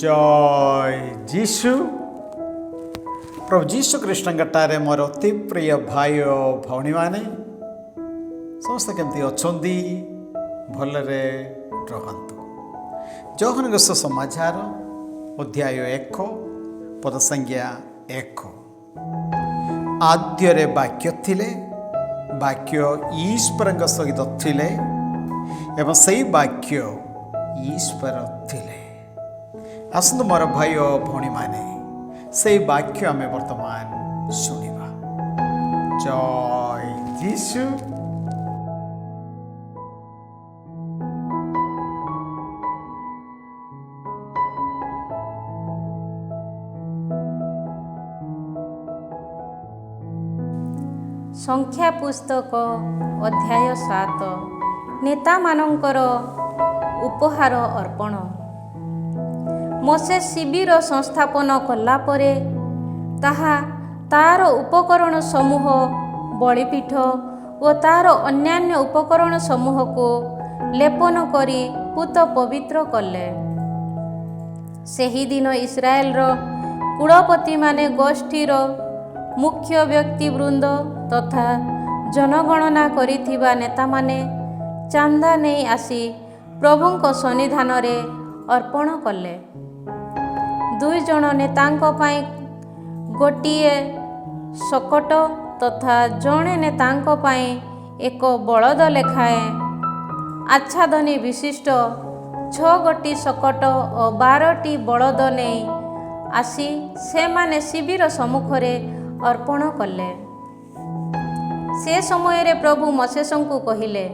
जय जीशु। प्रभु जीशु कृष्ण कटारे मोर अति प्रिय भाई और भौणी माने समस्त केमती अच्छी भलरे रहतु। जौहन समाचार अध्याय 1 पद संज्ञा 1। आद्यरे वाक्य थिले, वाक्य ईश्वर सहित थिले एवं सही वाक्य ईश्वर थिले। आसतु मोर भाई और भौणी माने से वाक्य आम वर्तमान शुणा। जय जीशु। संख्या पुस्तक अध्याय 7 नेता मानकर उपहार अर्पण। मोसे शिविर संस्थापन कला परे ताहा तार उपकरण समूह बलिपीठ और तार अन्यान्य उपकरण समूह को लेपन करी पूत पवित्र कले। सेही दिन इस्राएल कुलपति माने गोष्ठीर मुख्य व्यक्तिवृंद तथा जनगणना करिथिबा नेता माने चांदा नहीं आसी प्रभुंक सन्निधान रे अर्पण कले। 2 जन नेतांक पाई गोटिए शकट तथा जणे नेतांक पाई एक बलद लेखाए आच्छादनी विशिष्ट 6 गोटी शकट और 12टी बलद नहीं आसी से माने शिविर सम्मुखरे अर्पण कले। से समय रे प्रभु मोसेसंकु कहिले,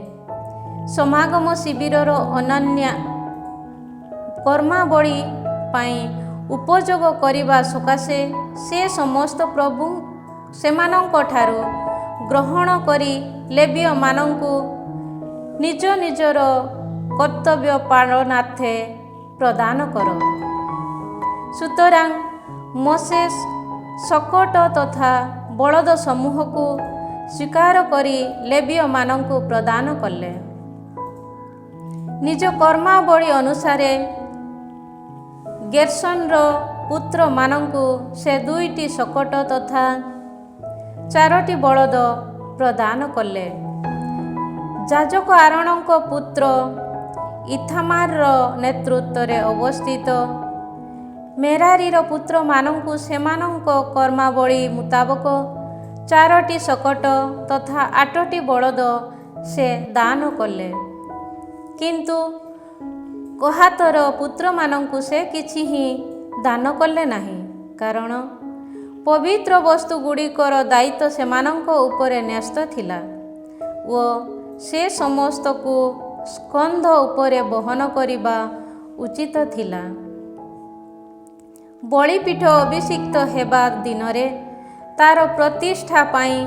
समागम शिविरर अनन्या कर्मावली पाई उपयोग करिबा सकाशे से समस्त प्रभु सेमानंक ठारू ग्रहण करी लेवीय मानंकु निज निजर कर्तव्य पालनार्थे प्रदान कर। सुतरां मोसेस शकट तथा बलद समूह को स्वीकार करी लेवीय मानंकु प्रदान कले। निज कर्मावली अनुसारे गेर्शनर पुत्र मानंकु से 2टी शकट तथा 4टी बलद प्रदान कले। याजक आरोनक पुत्र इथामार नेतृत्व रे अवस्थित मेरारीर पुत्र मानंकु सेमानंक कर्मावली मुताबक 4टी शकट तथा 8टी बलद से दान कले। किंतु कोहातर पुत्र मानंकु से किछि ही दान कले नाही, कारण पवित्र वस्तु गुड़िकर दायित्व सेमानंक उपरे न्यस्त थिला ओ से समस्त को स्कंध उपरे बहन करिबा उचित थिला। बलिपीठ अभिषिक्त हेबा दिनरे तार प्रतिष्ठा पाई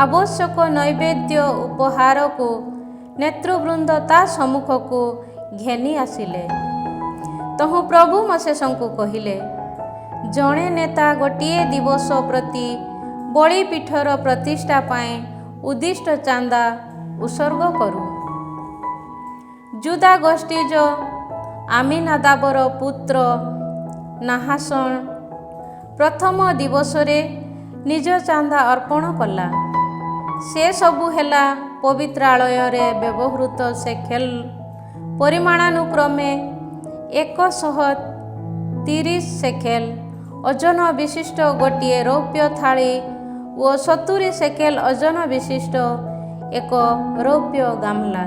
आवश्यक नैवेद्य उपहार को नेतृवृंद ता सम्मुख को घेनी आसिले। तहु प्रभु मोसेसंकु कहिले, जणे नेता गोटिए दिवस प्रति बलिपीठर प्रतिष्ठा पाए उद्दिष्ट चांदा उत्सर्ग करू। जुदा गोष्ठीज आमिनादाबर पुत्र नाहासन प्रथम दिवस रे निज चांदा अर्पण कला। से सबु हेला पवित्रालय रे व्यवहृत सेखेल परिमाणानुक्रमे 130 सेकेल ओजन विशिष्ट गोटिए रौप्य थाली और 70 सेकेल ओजन विशिष्ट एक रौप्य गामला।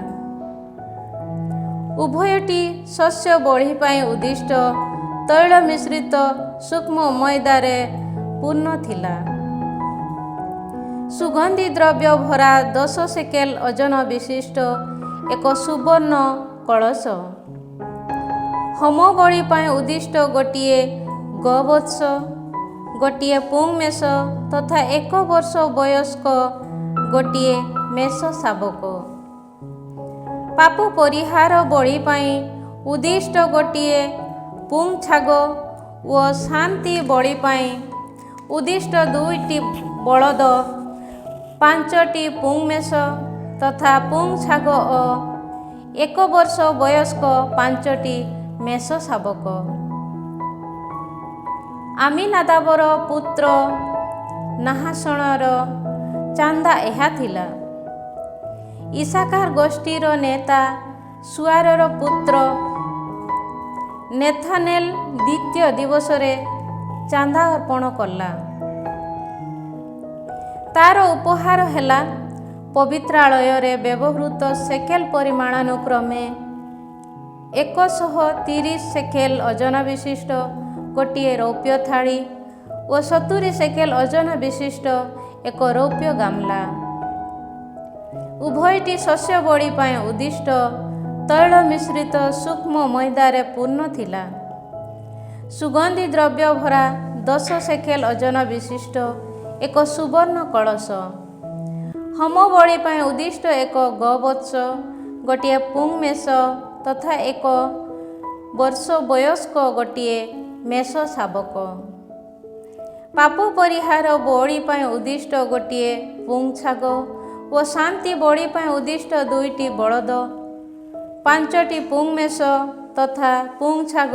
उभयटी शस्य बढी पाई उद्दिष्ट तैल मिश्रित सूक्ष्म मैदारे पूर्ण थिला। सुगंधी द्रव्य भरा 10 सेकेल ओजन विशिष्ट एक सुवर्ण कलश। होम बलि पाई उद्दिष्ट गोटिए गवत्स, गोटिए पुंग मेष तथा 1 वर्ष वयस्क गोटिए मेष शाबक। पाप परिहार बलि पाई उद्दिष्ट गोटिए पुंग छाग और शांति बलि पाई उद्दिष्ट 2टी बलद, 5टी पुंग मेष तथा पुंग छाग और 1 वर्ष वयस्क 5टी मेष शाबक। ଆମିନାଦାବର ପୁତ୍ର ନାହାସଣର ଚାନ୍ଦା ଏହା ଥିଲା। ଇସାକାର ଗୋଷ୍ଠୀର ନେତା ସୁଆରର ପୁତ୍ର ନେଥାନେଲ ଦ୍ୱିତୀୟ ଦିବସରେ ଚାନ୍ଦା ଅର୍ପଣ କଲା। ତାର ଉପହାର ହେଲା ପବିତ୍ରାଳୟରେ ବ୍ୟବହୃତ ସେକେଲ ପରିମାଣାନୁକ୍ରମେ 130 ସେକେଲ ଓଜନ ବିଶିଷ୍ଟ ଗୋଟିଏ ରୌପ୍ୟ ଥାଳି ଓ 70 ସେକେଲ ଓଜନ ବିଶିଷ୍ଟ ଏକ ରୌପ୍ୟ ଗାମଲା। ଉଭୟଟି ଶସ୍ୟ ବଳି ପାଇଁ ଉଦ୍ଦିଷ୍ଟ ତୈଳ ମିଶ୍ରିତ ସୂକ୍ଷ୍ମ ମଇଦାରେ ପୂର୍ଣ୍ଣ ଥିଲା। ସୁଗନ୍ଧି ଦ୍ରବ୍ୟ ଭରା 10 ସେକେଲ ଓଜନ ବିଶିଷ୍ଟ ଏକ ସୁବର୍ଣ୍ଣ କଳସ, ହୋମ ବଳି ପାଇଁ ଉଦ୍ଦିଷ୍ଟ ଏକ ଗବତ୍ସ, ଗୋଟିଏ ପୁଙ୍ଗ ମେଷ ତଥା 1 ବର୍ଷ ବୟସ୍କ ଗୋଟିଏ ମେଷ ଶାବକ, ପାପ ପରିହାର ବଳି ପାଇଁ ଉଦ୍ଦିଷ୍ଟ ଗୋଟିଏ ପୁଙ୍ଗ ଛାଗ ଓ ଶାନ୍ତି ବଳି ପାଇଁ ଉଦ୍ଦିଷ୍ଟ 2ଟି ବଳଦ, 5ଟି ପୁଙ୍ଗ ମେଷ ତଥା ପୁଙ୍ଗ ଛାଗ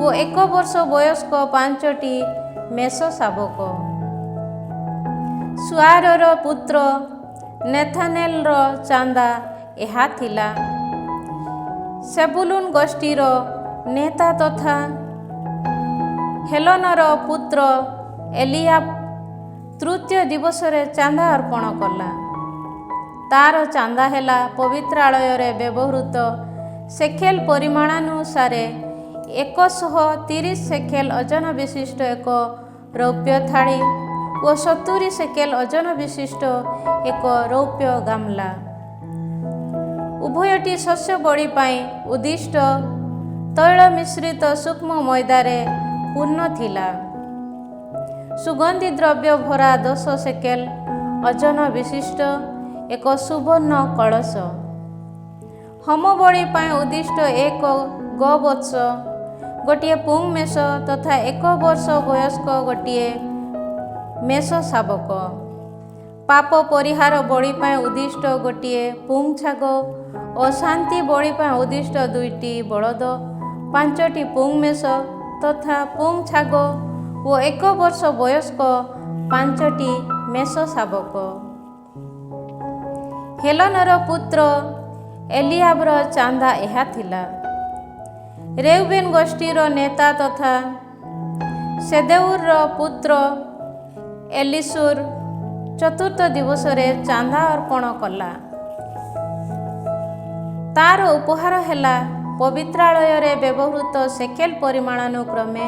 ଓ 1 ବର୍ଷ ବୟସ୍କ 5ଟି ମେଷ ଶାବକ। ସୁଆରର ପୁତ୍ର ନେଥାନେଲର ଚାନ୍ଦା ଏହା ଥିଲା। ସେବୁଲୁନ ଗୋଷ୍ଠୀର ନେତା ତଥା ହେଲୋନର ପୁତ୍ର ଏଲିଆବ ତୃତୀୟ ଦିବସରେ ଚାନ୍ଦା ଅର୍ପଣ କଲା। ତାର ଚାନ୍ଦା ହେଲା ପବିତ୍ରାଳୟରେ ବ୍ୟବହୃତ ସେକେଲ ପରିମାଣାନୁସାରେ 130 ସେକେଲ ଓଜନ ବିଶିଷ୍ଟ ଏକ ରୌପ୍ୟ ଥାଳି ଓ 70 ସେକେଲ ଓଜନ ବିଶିଷ୍ଟ ଏକ ରୌପ୍ୟ ଗାମଲା। ଉଭୟଟି ଶସ୍ୟ ବଳି ପାଇଁ ଉଦ୍ଦିଷ୍ଟ ତୈଳ ମିଶ୍ରିତ ସୂକ୍ଷ୍ମ ମଇଦାରେ ପୂର୍ଣ୍ଣ ଥିଲା। ସୁଗନ୍ଧି ଦ୍ରବ୍ୟ ଭରା 10 ସେକେଲ ଓଜନ ବିଶିଷ୍ଟ ଏକ ସୁବର୍ଣ୍ଣ କଳସ, ହୋମ ବଳି ପାଇଁ ଉଦ୍ଦିଷ୍ଟ ଏକ ଗବତ୍ସ, ଗୋଟିଏ ପୁଙ୍ଗ ମେଷ ତଥା 1 ବର୍ଷ ବୟସ୍କ ଗୋଟିଏ ମେଷ ଶାବକ, ପାପ ପରିହାର ବଳି ପାଇଁ ଉଦ୍ଦିଷ୍ଟ ଗୋଟିଏ ପୁଙ୍ଗ ଛାଗ ଓ ଶାନ୍ତି ବଳି ପାଇଁ ଉଦ୍ଦିଷ୍ଟ 2ଟି ବଳଦ, 5ଟି ପୁଙ୍ଗ ମେଷ ତଥା ପୁଙ୍ଗ ଛାଗ ଓ 1 ବର୍ଷ ବୟସ୍କ 5ଟି ମେଷ ଶାବକ। ହେଲୋନର ପୁତ୍ର ଏଲିଆବର ଚାନ୍ଦା ଏହା ଥିଲା। ରେଉବେନ ଗୋଷ୍ଠୀର ନେତା ତଥା ସେଦେଉରର ପୁତ୍ର ଏଲିସୁର ଚତୁର୍ଥ ଦିବସରେ ଚାନ୍ଦା ଅର୍ପଣ କଲା। ତାର ଉପହାର ହେଲା ପବିତ୍ରାଳୟରେ ବ୍ୟବହୃତ ସେକେଲ ପରିମାଣାନୁକ୍ରମେ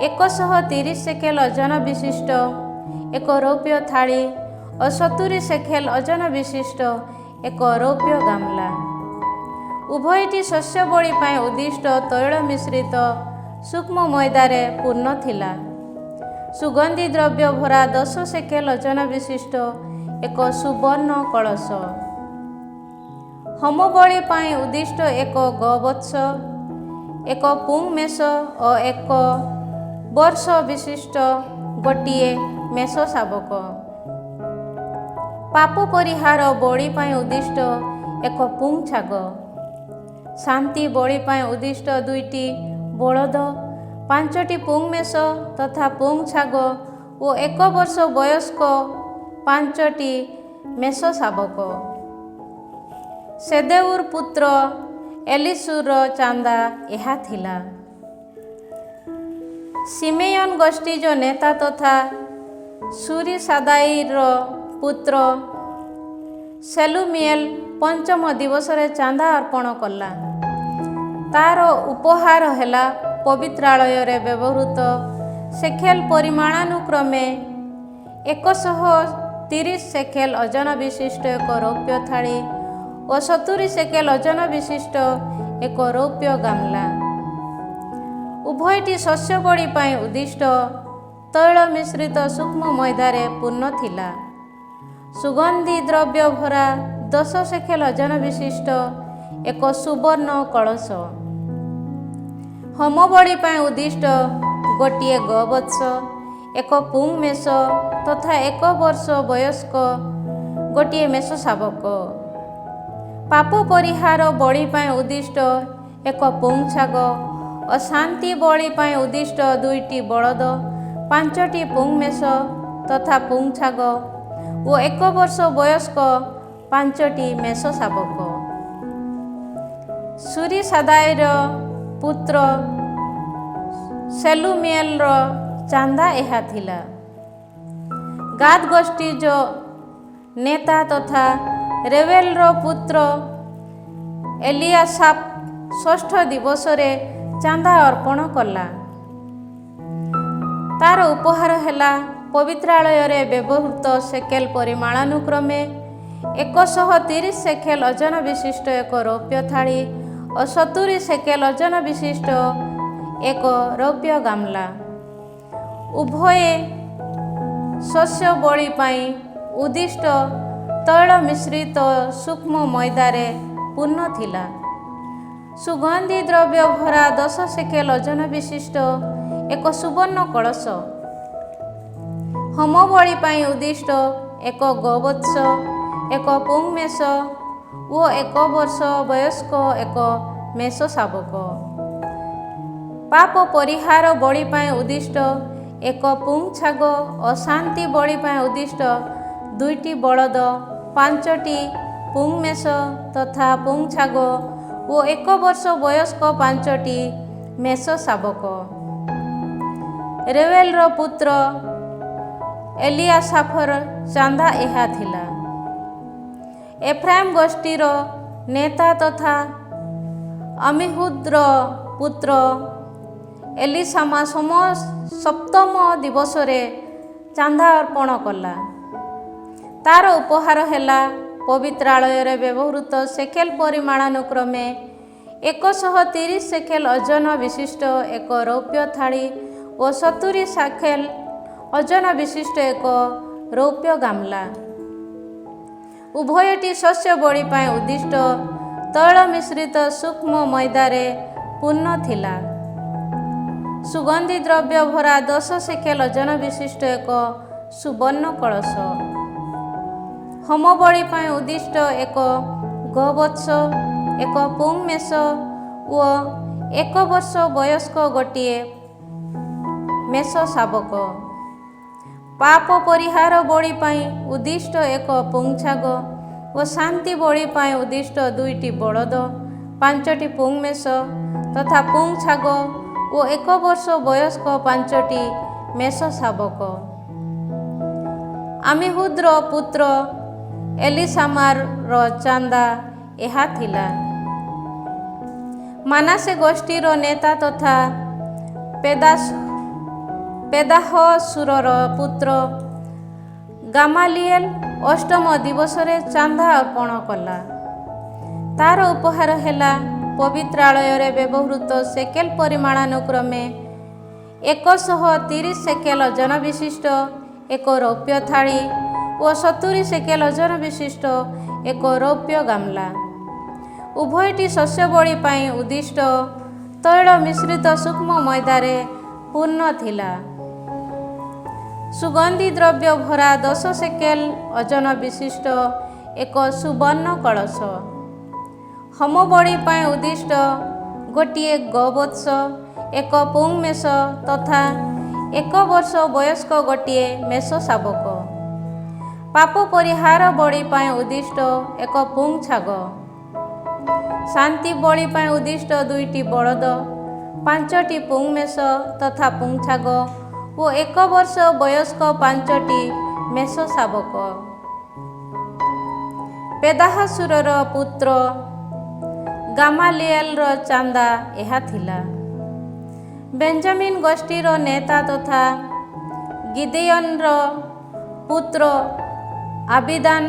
130 ସେକେଲ ଓଜନ ବିଶିଷ୍ଟ ଏକ ରୌପ୍ୟ ଥାଳି ଓ 70 ସେକେଲ ଓଜନ ବିଶିଷ୍ଟ ଏକ ରୌପ୍ୟ ଗାମଲା। ଉଭୟଟି ଶସ୍ୟ ବଳି ପାଇଁ ଉଦ୍ଦିଷ୍ଟ ତୈଳ ମିଶ୍ରିତ ସୂକ୍ଷ୍ମ ମଇଦାରେ ପୂର୍ଣ୍ଣ ଥିଲା। ସୁଗନ୍ଧି ଦ୍ରବ୍ୟ ଭରା 10 ସେକେଲ ଓଜନ ବିଶିଷ୍ଟ ଏକ ସୁବର୍ଣ୍ଣ କଳସ, ହୋମ ବଳି ପାଇଁ ଉଦ୍ଦିଷ୍ଟ ଏକ ଗବତ୍ସ, 1 ପୁଙ୍ଗ ମେଷ ଓ 1 ବର୍ଷ ବିଶିଷ୍ଟ ଗୋଟିଏ ମେଷ ଶାବକ, ପାପ ପରିହାର ବଳି ପାଇଁ ଉଦ୍ଦିଷ୍ଟ ଏକ ପୁଙ୍ଗ ଛାଗ, ଶାନ୍ତି ବଳି ପାଇଁ ଉଦ୍ଦିଷ୍ଟ 2ଟି ବଳଦ, 5ଟି ପୁଙ୍ଗ ମେଷ ତଥା ପୁଙ୍ଗ ଛାଗ ଓ 1 ବର୍ଷ ବୟସ୍କ 5ଟି ମେଷ ଶାବକ। ସେଦେଉର ପୁତ୍ର ଏଲିସୁର ଚାନ୍ଦା ଏହା ଥିଲା। ସିମେୟନ ଗୋଷ୍ଠୀର ନେତା ତଥା ସୁରିସାଦାଇର ପୁତ୍ର ସେଲୁମିଏଲ 5ମ ଦିବସରେ ଚାନ୍ଦା ଅର୍ପଣ କଲା। ତାର ଉପହାର ହେଲା ପବିତ୍ରାଳୟରେ ବ୍ୟବହୃତ ସେକେଲ ପରିମାଣାନୁକ୍ରମେ 130 ସେକେଲ ଓଜନ ବିଶିଷ୍ଟ ଏକ ରୌପ୍ୟ ଥାଳି ଓ 70 ସେକେଲ ଓଜନ ବିଶିଷ୍ଟ ଏକ ରୌପ୍ୟ ଗାମଲା। ଉଭୟଟି ଶସ୍ୟ ବଳି ପାଇଁ ଉଦ୍ଦିଷ୍ଟ ତୈଳ ମିଶ୍ରିତ ସୂକ୍ଷ୍ମ ମଇଦାରେ ପୂର୍ଣ୍ଣ ଥିଲା। ସୁଗନ୍ଧି ଦ୍ରବ୍ୟ ଭରା 10 ସେକେଲ ଓଜନ ବିଶିଷ୍ଟ ଏକ ସୁବର୍ଣ୍ଣ କଳସ, ହୋମ ବଳି ପାଇଁ ଉଦ୍ଦିଷ୍ଟ ଗୋଟିଏ ଗବତ୍ସ, 1 ପୁଙ୍ଗ ମେଷ ତଥା 1 ବର୍ଷ ବୟସ୍କ ଗୋଟିଏ ମେଷ ଶାବକ, ପାପ ପରିହାର ବଳି ପାଇଁ ଉଦ୍ଦିଷ୍ଟ ଏକ ପୁଙ୍ଗ ଛାଗ ଅଶାନ୍ତି ବଳି ପାଇଁ ଉଦ୍ଦିଷ୍ଟ 2ଟି ବଳଦ, 5ଟି ପୁଙ୍ଗ ମେଷ ତଥା ପୁଙ୍ଗ ଛାଗ ଓ 1 ବର୍ଷ ବୟସ୍କ 5ଟି ମେଷ ଶାବକ। ସୁରିସାଦାଇର ପୁତ୍ର ସେଲୁମିଏଲର ଚାନ୍ଦା ଏହା ଥିଲା। ଗାଦ ଗୋଷ୍ଠୀର ନେତା ତଥା ରେବେଲର ପୁତ୍ର ଏଲିଆସାପ ଷଷ୍ଠ ଦିବସରେ ଚାନ୍ଦା ଅର୍ପଣ କଲା। ତାର ଉପହାର ହେଲା ପବିତ୍ରାଳୟରେ ବ୍ୟବହୃତ ସେକେଲ ପରିମାଣାନୁକ୍ରମେ 130 ସେକେଲ ଓଜନ ବିଶିଷ୍ଟ ଏକ ରୌପ୍ୟ ଥାଳି ଓ 70 ସେକେଲ ଓଜନ ବିଶିଷ୍ଟ ଏକ ରୌପ୍ୟ ଗାମଲା। ଉଭୟେ ଶସ୍ୟ ବଳି ପାଇଁ ଉଦ୍ଦିଷ୍ଟ ତୈଳ ମିଶ୍ରିତ ସୂକ୍ଷ୍ମ ମଇଦାରେ ପୂର୍ଣ୍ଣ ଥିଲା। ସୁଗନ୍ଧି ଦ୍ରବ୍ୟ ଭରା 10 ସେକେଲ ଓଜନ ବିଶିଷ୍ଟ ଏକ ସୁବର୍ଣ୍ଣ କଳସ। ହୋମ ବଳି ପାଇଁ ଉଦ୍ଦିଷ୍ଟ ଏକ ଗୋବତ୍ସ, ଏକ ପୁଙ୍ଗ ମେଷ ଓ 1 ବର୍ଷ ବୟସ୍କ ଏକ ମେଷ ଶାବକ। ପାପ ପରିହାର ବଳି ପାଇଁ ଉଦ୍ଦିଷ୍ଟ ଏକ ପୁଙ୍ଗ ଛାଗ ଓ ଶାନ୍ତି ବଳି ପାଇଁ ଉଦ୍ଦିଷ୍ଟ 2ଟି ବଳଦ, 5ଟି ପୁଙ୍ଗ ମେଷ ତଥା ପୁଙ୍ଗ ଛାଗ ଓ 1 ବର୍ଷ ବୟସ୍କ 5ଟି ମେଷ ଶାବକ। ରେବେଲର ପୁତ୍ର ଏଲିଆସାଫର ଚାନ୍ଦା ଏହା ଥିଲା। ଏଫ୍ରାଇମ ଗୋଷ୍ଠୀର ନେତା ତଥା ଅମିହୁଦର ପୁତ୍ର ଏଲିସାମା ସପ୍ତମ ଦିବସରେ ଚାନ୍ଦା ଅର୍ପଣ କଲା। ତାର ଉପହାର ହେଲା ପବିତ୍ରାଳୟରେ ବ୍ୟବହୃତ ସେକେଲ ପରିମାଣାନୁକ୍ରମେ 130 ସେକେଲ ଓଜନ ବିଶିଷ୍ଟ ଏକ ରୌପ୍ୟ ଥାଳି ଓ 70 ସେକେଲ ଓଜନ ବିଶିଷ୍ଟ ଏକ ରୌପ୍ୟ ଗାମଲା। ଉଭୟଟି ଶସ୍ୟ ବଳି ପାଇଁ ଉଦ୍ଦିଷ୍ଟ ତୈଳ ମିଶ୍ରିତ ସୂକ୍ଷ୍ମ ମଇଦାରେ ପୂର୍ଣ୍ଣ ଥିଲା। ସୁଗନ୍ଧି ଦ୍ରବ୍ୟ ଭରା 10 ସେକେଲ ଓଜନ ବିଶିଷ୍ଟ ଏକ ସୁବର୍ଣ୍ଣ କଳସ। ହୋମ ବଳି ପାଇଁ ଉଦ୍ଦିଷ୍ଟ ଏକ ଗୋବତ୍ସ, ଏକ ପୁଙ୍ଗ ମେଷ ଓ 1 ବର୍ଷ ବୟସ୍କ ଗୋଟିଏ ମେଷ ଶାବକ। ପାପ ପରିହାର ବଳି ପାଇଁ ଉଦ୍ଦିଷ୍ଟ ଏକ ପୁଙ୍ଗ ଛାଗ ଓ ଶାନ୍ତି ବଳି ପାଇଁ ଉଦ୍ଦିଷ୍ଟ 2ଟି ବଳଦ, 5ଟି ପୁଙ୍ଗ ମେଷ ତଥା ପୁଙ୍ଗ ଛାଗ ଓ 1 ବର୍ଷ ବୟସ୍କ 5ଟି ମେଷ ଶାବକ। ଆମିହୁଦର ପୁତ୍ର ଏଲିସାମାର ଚାନ୍ଦା ଏହା ଥିଲା। ମାନାସେ ଗୋଷ୍ଠୀର ନେତା ତଥା ପେଦାହସୁରର ପୁତ୍ର ଗାମାଲିଏଲ ଅଷ୍ଟମ ଦିବସରେ ଚାନ୍ଦା ଅର୍ପଣ କଲା। ତାର ଉପହାର ହେଲା ପବିତ୍ରାଳୟରେ ବ୍ୟବହୃତ ସେକେଲ ପରିମାଣାନୁକ୍ରମେ 130 ସେକେଲ ଓଜନ ବିଶିଷ୍ଟ ଏକ ରୌପ୍ୟ ଥାଳି ଓ 70 ସେକେଲ ଓଜନ ବିଶିଷ୍ଟ ଏକ ରୌପ୍ୟ ଗାମଲା। ଉଭୟଟି ଶସ୍ୟ ବଳି ପାଇଁ ଉଦ୍ଦିଷ୍ଟ ତୈଳ ମିଶ୍ରିତ ସୂକ୍ଷ୍ମ ମଇଦାରେ ପୂର୍ଣ୍ଣ ଥିଲା। ସୁଗନ୍ଧି ଦ୍ରବ୍ୟ ଭରା 10 ସେକେଲ ଓଜନ ବିଶିଷ୍ଟ ଏକ ସୁବର୍ଣ୍ଣ କଳସ। ହୋମ ବଳି ପାଇଁ ଉଦ୍ଦିଷ୍ଟ ଗୋଟିଏ ଗୋବତ୍ସ, ଏକ ପୁଙ୍ଗ ମେଷ ତଥା 1 ବର୍ଷ ବୟସ୍କ ଗୋଟିଏ ମେଷ ଶାବକ। ପାପ ପରିହାର ବଳି ପାଇଁ ଉଦ୍ଦିଷ୍ଟ ଏକ ପୁଙ୍ଗ ଛାଗ। ଶାନ୍ତି ବଳି ପାଇଁ ଉଦ୍ଦିଷ୍ଟ 2ଟି ବଳଦ, 5ଟି ପୁଙ୍ଗ ମେଷ ତଥା ପୁଙ୍ଗ ଛାଗ ଓ 1 ବର୍ଷ ବୟସ୍କ 5ଟି ମେଷ ଶାବକ। ପେଦାହସୁରର ପୁତ୍ର ଗାମାଲିଏଲର ଚାନ୍ଦା ଏହା ଥିଲା। ବେଞ୍ଜାମିନ ଗୋଷ୍ଠୀର ନେତା ତଥା ଗିଦେୟନର ପୁତ୍ର ଆବିଦାନ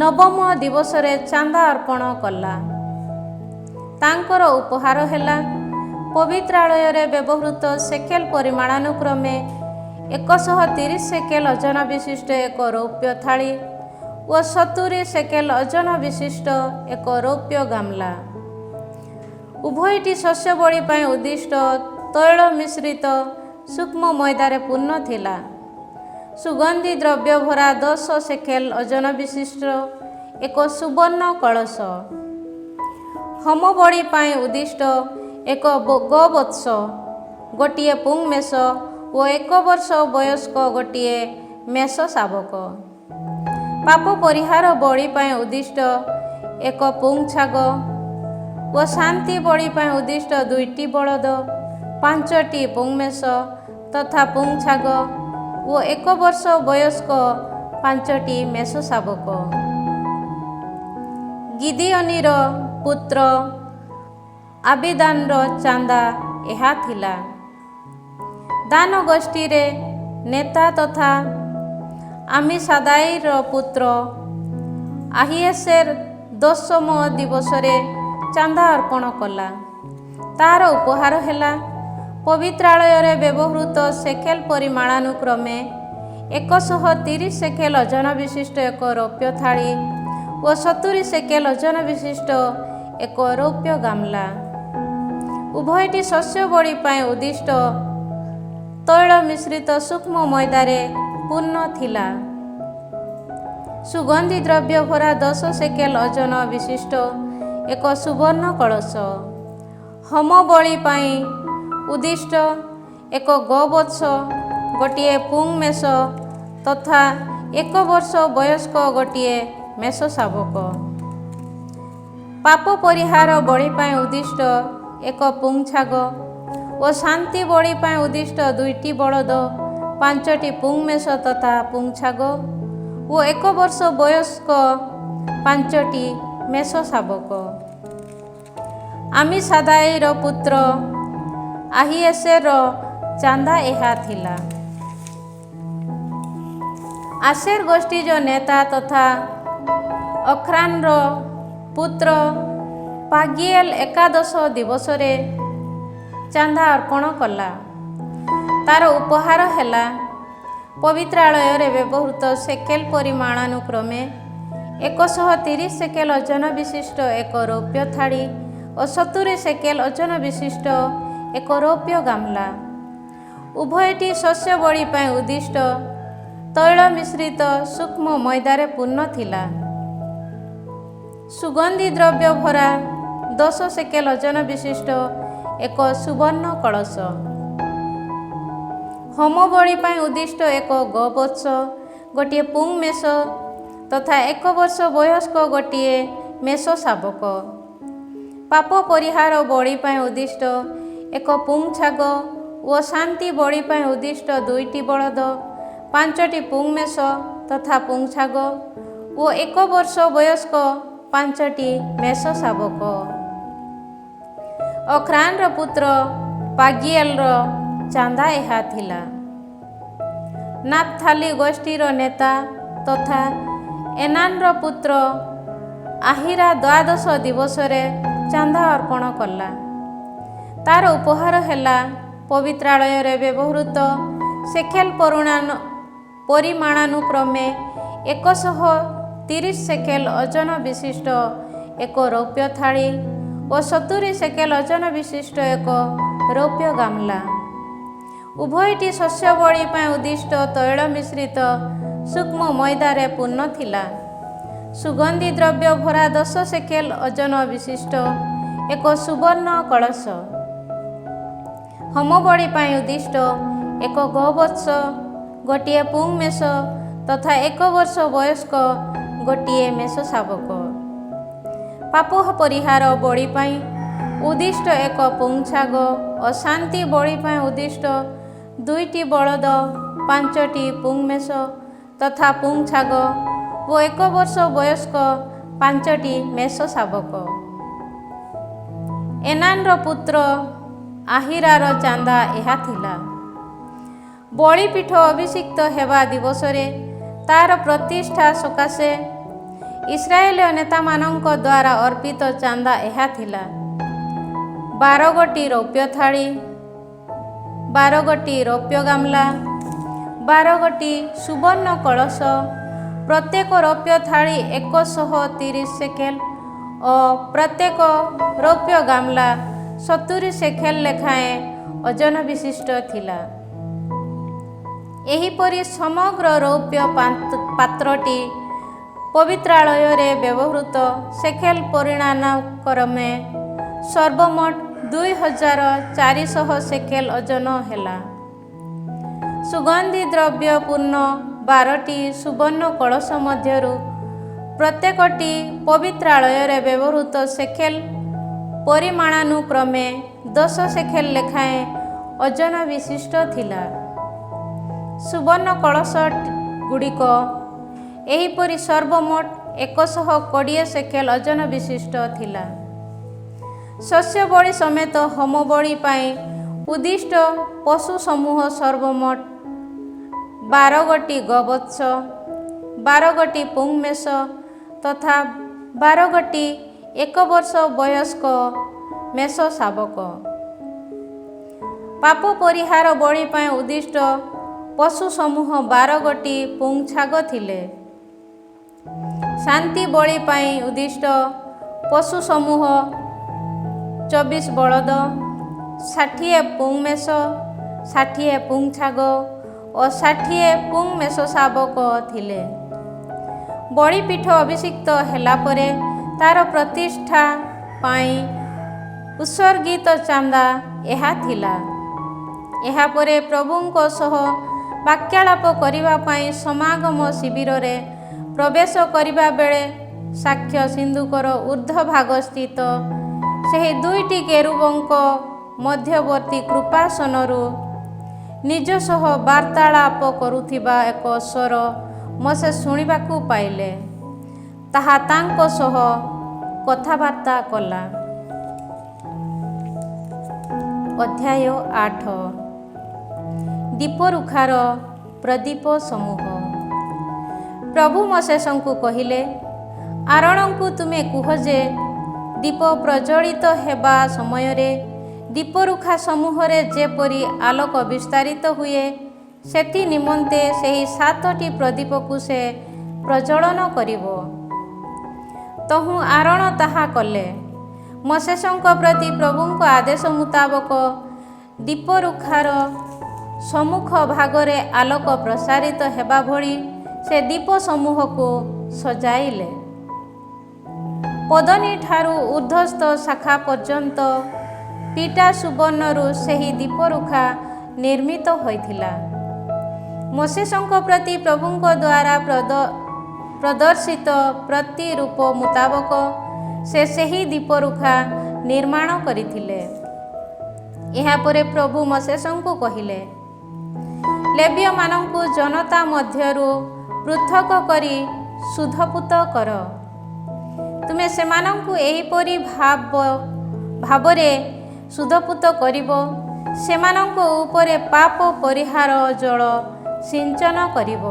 ନବମ ଦିବସରେ ଚାନ୍ଦା ଅର୍ପଣ କଲା। ତାଙ୍କର ଉପହାର ହେଲା ପବିତ୍ରାଳୟରେ ବ୍ୟବହୃତ ସେକେଲ ପରିମାଣାନୁକ୍ରମେ 130 ସେକେଲ ଓଜନ ବିଶିଷ୍ଟ ଏକ ରୌପ୍ୟ ଥାଳି ଓ 70 ସେକେଲ ଓଜନ ବିଶିଷ୍ଟ ଏକ ରୌପ୍ୟ ଗାମଲା। ଉଭୟଟି ଶସ୍ୟ ବଳି ପାଇଁ ଉଦ୍ଦିଷ୍ଟ ତୈଳ ମିଶ୍ରିତ ସୂକ୍ଷ୍ମ ମଇଦାରେ ପୂର୍ଣ୍ଣ ଥିଲା। ସୁଗନ୍ଧି ଦ୍ରବ୍ୟ ଭରା 10 ସେକେଲ ଓଜନ ବିଶିଷ୍ଟ ଏକ ସୁବର୍ଣ୍ଣ କଳସ। ହୋମ ବଳି ପାଇଁ ଉଦ୍ଦିଷ୍ଟ ଏକ ଗୋବତ୍ସ ଗୋଟିଏ ପୁଂ ମେଷ ଓ 1 ବର୍ଷ ବୟସ୍କ ଗୋଟିଏ ମେଷ ଶାବକ। ପାପ ପରିହାର ବଳି ପାଇଁ ଉଦ୍ଦିଷ୍ଟ ଏକ ପୁଂ ଛାଗ ଓ ଶାନ୍ତି ବଳି ପାଇଁ ଉଦ୍ଦିଷ୍ଟ 2ଟି ବଳଦ, 5ଟି ପୁଂ ମେଷ ତଥା ପୁଂ ଛାଗ ଓ 1 ବର୍ଷ ବୟସ୍କ 5ଟି ମେଷ ଶାବକ। ଗିଦିଅନିର ପୁତ୍ର ଆବିଦାନର ଚାନ୍ଦା ଏହା ଥିଲା। ଦାନ ଗୋଷ୍ଠୀରେ ନେତା ତଥା ଆମିସାଦାଇର ପୁତ୍ର আহিଏସେର 10ମ ଦିବସରେ ଚାନ୍ଦା ଅର୍ପଣ କଲା। ତାହାର ଉପହାର ହେଲା ପବିତ୍ରାଳୟରେ ବ୍ୟବହୃତ ସେକେଲ ପରିମାଣାନୁକ୍ରମେ 130 ସେକେଲ ଓଜନ ବିଶିଷ୍ଟ ଏକ ରୌପ୍ୟ ଥାଳି ଓ 70 ସେକେଲ ଓଜନ ବିଶିଷ୍ଟ ଏକ ରୌପ୍ୟ ଗାମଲା। ଉଭୟଟି ଶସ୍ୟ ବଳି ପାଇଁ ଉଦ୍ଦିଷ୍ଟ ତୈଳ ମିଶ୍ରିତ ସୂକ୍ଷ୍ମ ମଇଦାରେ ପୂର୍ଣ୍ଣ ଥିଲା। ସୁଗନ୍ଧି ଦ୍ରବ୍ୟ ଭରା 10 ସେକେଲ ଓଜନ ବିଶିଷ୍ଟ ଏକ ସୁବର୍ଣ୍ଣ କଳସ। ହୋମ ବଳି ପାଇଁ ଉଦ୍ଦିଷ୍ଟ ଏକ ଗୋବତ୍ସ ଗୋଟିଏ ପୁଂ ମେଷ ତଥା 1 ବର୍ଷ ବୟସ୍କ ଗୋଟିଏ ମେଷ ଶାବକ। ପାପ ପରିହାର ବଳି ପାଇଁ ଉଦ୍ଦିଷ୍ଟ ଏକ ପୁଂ ଛାଗ ଓ ଶାନ୍ତି ବଳି ପାଇଁ ଉଦ୍ଦିଷ୍ଟ 2ଟି ବଳଦ, 5ଟି ପୁଂ ମେଷ ତଥା ପୁଂ ଛାଗ ଓ 1 ବର୍ଷ ବୟସ୍କ 5ଟି ମେଷ ଶାବକ। ଆମିସାଦାଇର ପୁତ୍ର আহিଏସେର ଚାନ୍ଦା ଏହା ଥିଲା। ଆସେର ଗୋଷ୍ଠୀର ନେତା ତଥା ଅଖ୍ରାନର ପୁତ୍ର ପାଗିଏଲ 11 ଦିବସରେ ଚାନ୍ଦା ଅର୍ପଣ କଲା। ତାର ଉପହାର ହେଲା ପବିତ୍ରାଳୟରେ ବ୍ୟବହୃତ ସେକେଲ ପରିମାଣାନୁକ୍ରମେ 130 ସେକେଲ ଓଜନ ବିଶିଷ୍ଟ ଏକ ରୌପ୍ୟ ଥାଳି ଓ 70 ସେକେଲ ଓଜନ ବିଶିଷ୍ଟ ଏକ ରୌପ୍ୟ ଗାମଲା। ଉଭୟଟି ଶସ୍ୟ ବଳି ପାଇଁ ଉଦ୍ଦିଷ୍ଟ ତୈଳ ମିଶ୍ରିତ ସୂକ୍ଷ୍ମ ମଇଦାରେ ପୂର୍ଣ୍ଣ ଥିଲା। ସୁଗନ୍ଧି ଦ୍ରବ୍ୟ ଭରା 10 ସେକେଲ ଓଜନ ବିଶିଷ୍ଟ ଏକ ସୁବର୍ଣ୍ଣ କଳସ। ହୋମ ବଳି ପାଇଁ ଉଦ୍ଦିଷ୍ଟ ଏକ ଗୋବତ୍ସ ଗୋଟିଏ ପୁଂ ମେଷ ତଥା 1 ବର୍ଷ ବୟସ୍କ ଗୋଟିଏ ମେଷ ଶାବକ। ପାପ ପରିହାର ବଳି ପାଇଁ ଉଦ୍ଦିଷ୍ଟ ଏକ ପୁଂ ଛାଗ ଓ ଶାନ୍ତି ବଳି ପାଇଁ ଉଦ୍ଦିଷ୍ଟ 2ଟି ବଳଦ, 5ଟି ପୁଂ ମେଷ ତଥା ପୁଂ ଛାଗ ଓ 1 ବର୍ଷ ବୟସ୍କ 5ଟି ମେଷ ଶାବକ। ଅଖ୍ରାନର ପୁତ୍ର ପାଗିଏଲର ଚାନ୍ଦା ଏହା ଥିଲା। ନାପଥାଲି ଗୋଷ୍ଠୀର ନେତା ତଥା ଏନାନର ପୁତ୍ର আহিରା 12 ଦିବସରେ ଚାନ୍ଦା ଅର୍ପଣ କଲା। ତାର ଉପହାର ହେଲା ପବିତ୍ରାଳୟରେ ବ୍ୟବହୃତ ସେକେଲ ପରିମାଣାନୁକ୍ରମେ 130 ସେକେଲ ଓଜନ ବିଶିଷ୍ଟ ଏକ ରୌପ୍ୟ ଥାଳି ଓ 70 ସେକେଲ ଓଜନ ବିଶିଷ୍ଟ ଏକ ରୌପ୍ୟ ଗାମଲା। ଉଭୟଟି ଶସ୍ୟ ବଳି ପାଇଁ ଉଦ୍ଦିଷ୍ଟ ତୈଳ ମିଶ୍ରିତ ସୂକ୍ଷ୍ମ ମଇଦାରେ ପୂର୍ଣ୍ଣ ଥିଲା। ସୁଗନ୍ଧି ଦ୍ରବ୍ୟ ଭରା 10 ସେକେଲ ଓଜନ ବିଶିଷ୍ଟ ଏକ ସୁବର୍ଣ୍ଣ କଳସ। ହୋମ ବଳି ପାଇଁ ଉଦ୍ଦିଷ୍ଟ ଏକ ଗୋବତ୍ସ ଗୋଟିଏ ପୁଂ ମେଷ ତଥା 1 ବର୍ଷ ବୟସ୍କ ଗୋଟିଏ ମେଷ ଶାବକ। ପାପ ପରିହାର ବଳି ପାଇଁ ଉଦ୍ଦିଷ୍ଟ ଏକ ପୁଂ ଛାଗ ଓ ଶାନ୍ତି ବଳି ପାଇଁ ଉଦ୍ଦିଷ୍ଟ 2ଟି ବଳଦ, 5ଟି ପୁଂ ମେଷ ତଥା ପୁଂ ଛାଗ ଓ 1 ବର୍ଷ ବୟସ୍କ 5ଟି ମେଷ ଶାବକ। ଏନାନର ପୁତ୍ର আহিରାର ଚାନ୍ଦା ଏହା ଥିଲା। ବଳିପୀଠ ଅଭିଷିକ୍ତ ହେବା ଦିବସରେ ତାର ପ୍ରତିଷ୍ଠା ସକାଶେ ଇସ୍ରାଏଲୀୟ ନେତାମାନଙ୍କ ଦ୍ୱାରା ଅର୍ପିତ ଚାନ୍ଦା ଏହା ଥିଲା। 12 ଗୋଟି ରୌପ୍ୟ ଥାଳି, 12 ଗୋଟି ରୌପ୍ୟ ଗାମଲା, 12 ଗୋଟି ସୁବର୍ଣ୍ଣ କଳସ, ପ୍ରତ୍ୟେକ ରୌପ୍ୟ ଥାଳି 130 ସେକେଲ ଓ ପ୍ରତ୍ୟେକ ରୌପ୍ୟ ଗାମଲା 70 ସେକେଲ ଲେଖାଏଁ ଓଜନ ବିଶିଷ୍ଟ ଥିଲା। ଏହିପରି ସମଗ୍ର ରୌପ୍ୟ ପାତ୍ରଟି ପବିତ୍ରାଳୟରେ ବ୍ୟବହୃତ ସେକେଲ ପରିମାଣାନୁକ୍ରମେ ସର୍ବମୋଟ 2400 ସେକେଲ ଓଜନ ହେଲା। ସୁଗନ୍ଧି ଦ୍ରବ୍ୟ ପୂର୍ଣ୍ଣ 12ଟି ସୁବର୍ଣ୍ଣ କଳସ ମଧ୍ୟରୁ ପ୍ରତ୍ୟେକଟି ପବିତ୍ରାଳୟରେ ବ୍ୟବହୃତ ସେକେଲ ପରିମାଣାନୁକ୍ରମେ 10 ସେକେଲ ଲେଖାଏଁ ଓଜନ ବିଶିଷ୍ଟ ଥିଲା। ସୁବର୍ଣ୍ଣ କଳସ ଗୁଡ଼ିକ ଏହିପରି ସର୍ବମୋଟ 120 ସେକେଲ ଓଜନ ବିଶିଷ୍ଟ ଥିଲା। ଶସ୍ୟ ବଳି ସମେତ ହୋମ ବଳି ପାଇଁ ଉଦ୍ଦିଷ୍ଟ ପଶୁ ସମୂହ ସର୍ବମୋଟ 12 ଗୋଟି ଗୋବତ୍ସ, 12 ଗୋଟି ପୁଂମେଷ ତଥା 12 ଗୋଟି 1 ବର୍ଷ ବୟସ୍କ ମେଷ ଶାବକ। ପାପ ପରିହାର ବଳି ପାଇଁ ଉଦ୍ଦିଷ୍ଟ ପଶୁ ସମୂହ 12 ଗୋଟି ପୁଂଛାଗ ଥିଲେ। ଶାନ୍ତି ବଳି ପାଇଁ ଉଦ୍ଦିଷ୍ଟ ପଶୁ ସମୂହ 24 ବଳଦ, 60 ପୁଂମେଷ, 60 ପୁଂଛାଗ ଓ 60 ପୁଂମେଷ ଶାବକ ଥିଲେ। ବଳିପୀଠ ଅଭିଷିକ୍ତ ହେଲା ପରେ ତାର ପ୍ରତିଷ୍ଠା ପାଇଁ ଉତ୍ସର୍ଗିତ ଚାନ୍ଦା ଏହା ଥିଲା। ଏହାପରେ ପ୍ରଭୁଙ୍କ ସହ ବାକ୍ୟାଳାପ କରିବା ପାଇଁ ସମାଗମ ଶିବିରରେ ପ୍ରବେଶ କରିବା ବେଳେ ସାକ୍ଷ୍ୟ ସିନ୍ଦୁକର ଉର୍ଦ୍ଧ୍ୱଭାଗ ସ୍ଥିତ ସେହି 2ଟି କେରୁବଙ୍କ ମଧ୍ୟବର୍ତ୍ତୀ କୃପାସନରୁ ନିଜ ସହ ବାର୍ତ୍ତାଳାପ କରୁଥିବା ଏକ ସ୍ୱର ମୋଶେ ଶୁଣିବାକୁ ପାଇଲେ। ତାହା ତାଙ୍କ ସହ କଥାବାର୍ତ୍ତା କଲା। ଅଧ୍ୟାୟ 8 ଦୀପରୁଖାର ପ୍ରଦୀପ ସମୂହ। ପ୍ରଭୁ ମୋଶେସଙ୍କୁ କହିଲେ, ଆରୋନଙ୍କୁ ତୁମେ କୁହ ଯେ ଦୀପ ପ୍ରଜ୍ୱଳିତ ହେବା ସମୟରେ ଦୀପରୁଖା ସମୂହରେ ଯେପରି ଆଲୋକ ବିସ୍ତାରିତ ହୁଏ, ସେଥି ନିମନ୍ତେ ସେହି 7ଟି ପ୍ରଦୀପକୁ ସେ ପ୍ରଜ୍ୱଳନ କରିବ। ତହୁଁ ଆରୋନ ତାହା କଲେ। ମୋଶେସଙ୍କ ପ୍ରତି ପ୍ରଭୁଙ୍କ ଆଦେଶ ମୁତାବକ ଦୀପରୁଖାର ସମ୍ମୁଖ ଭାଗରେ ଆଲୋକ ପ୍ରସାରିତ ହେବା ଭଳି ସେ ଦୀପ ସମୂହକୁ ସଜାଇଲେ। ପଦନୀ ଠାରୁ ଊର୍ଦ୍ଧ୍ୱସ୍ଥ ଶାଖା ପର୍ଯ୍ୟନ୍ତ ପିଟା ସୁବର୍ଣ୍ଣରୁ ସେହି ଦୀପରୁଖା ନିର୍ମିତ ହୋଇଥିଲା। ମୋଶେସଙ୍କ ପ୍ରତି ପ୍ରଭୁଙ୍କ ଦ୍ୱାରା ପ୍ରଦର୍ଶିତ ପ୍ରତିରୂପ ମୁତାବକ ସେ ସେହି ଦୀପରୁଖା ନିର୍ମାଣ କରିଥିଲେ। ଏହାପରେ ପ୍ରଭୁ ମୋଶେସଙ୍କୁ କହିଲେ, ଲେବୀୟମାନଙ୍କୁ ଜନତା ମଧ୍ୟରୁ ପୃଥକ କରି ଶୁଦ୍ଧପୂତ କର। ତୁମେ ସେମାନଙ୍କୁ ଏହିପରି ଭାବରେ ଶୁଦ୍ଧପୂତ କରିବ, ସେମାନଙ୍କ ଉପରେ ପାପ ପରିହାର ଜଳ ସିଞ୍ଚନ କରିବ।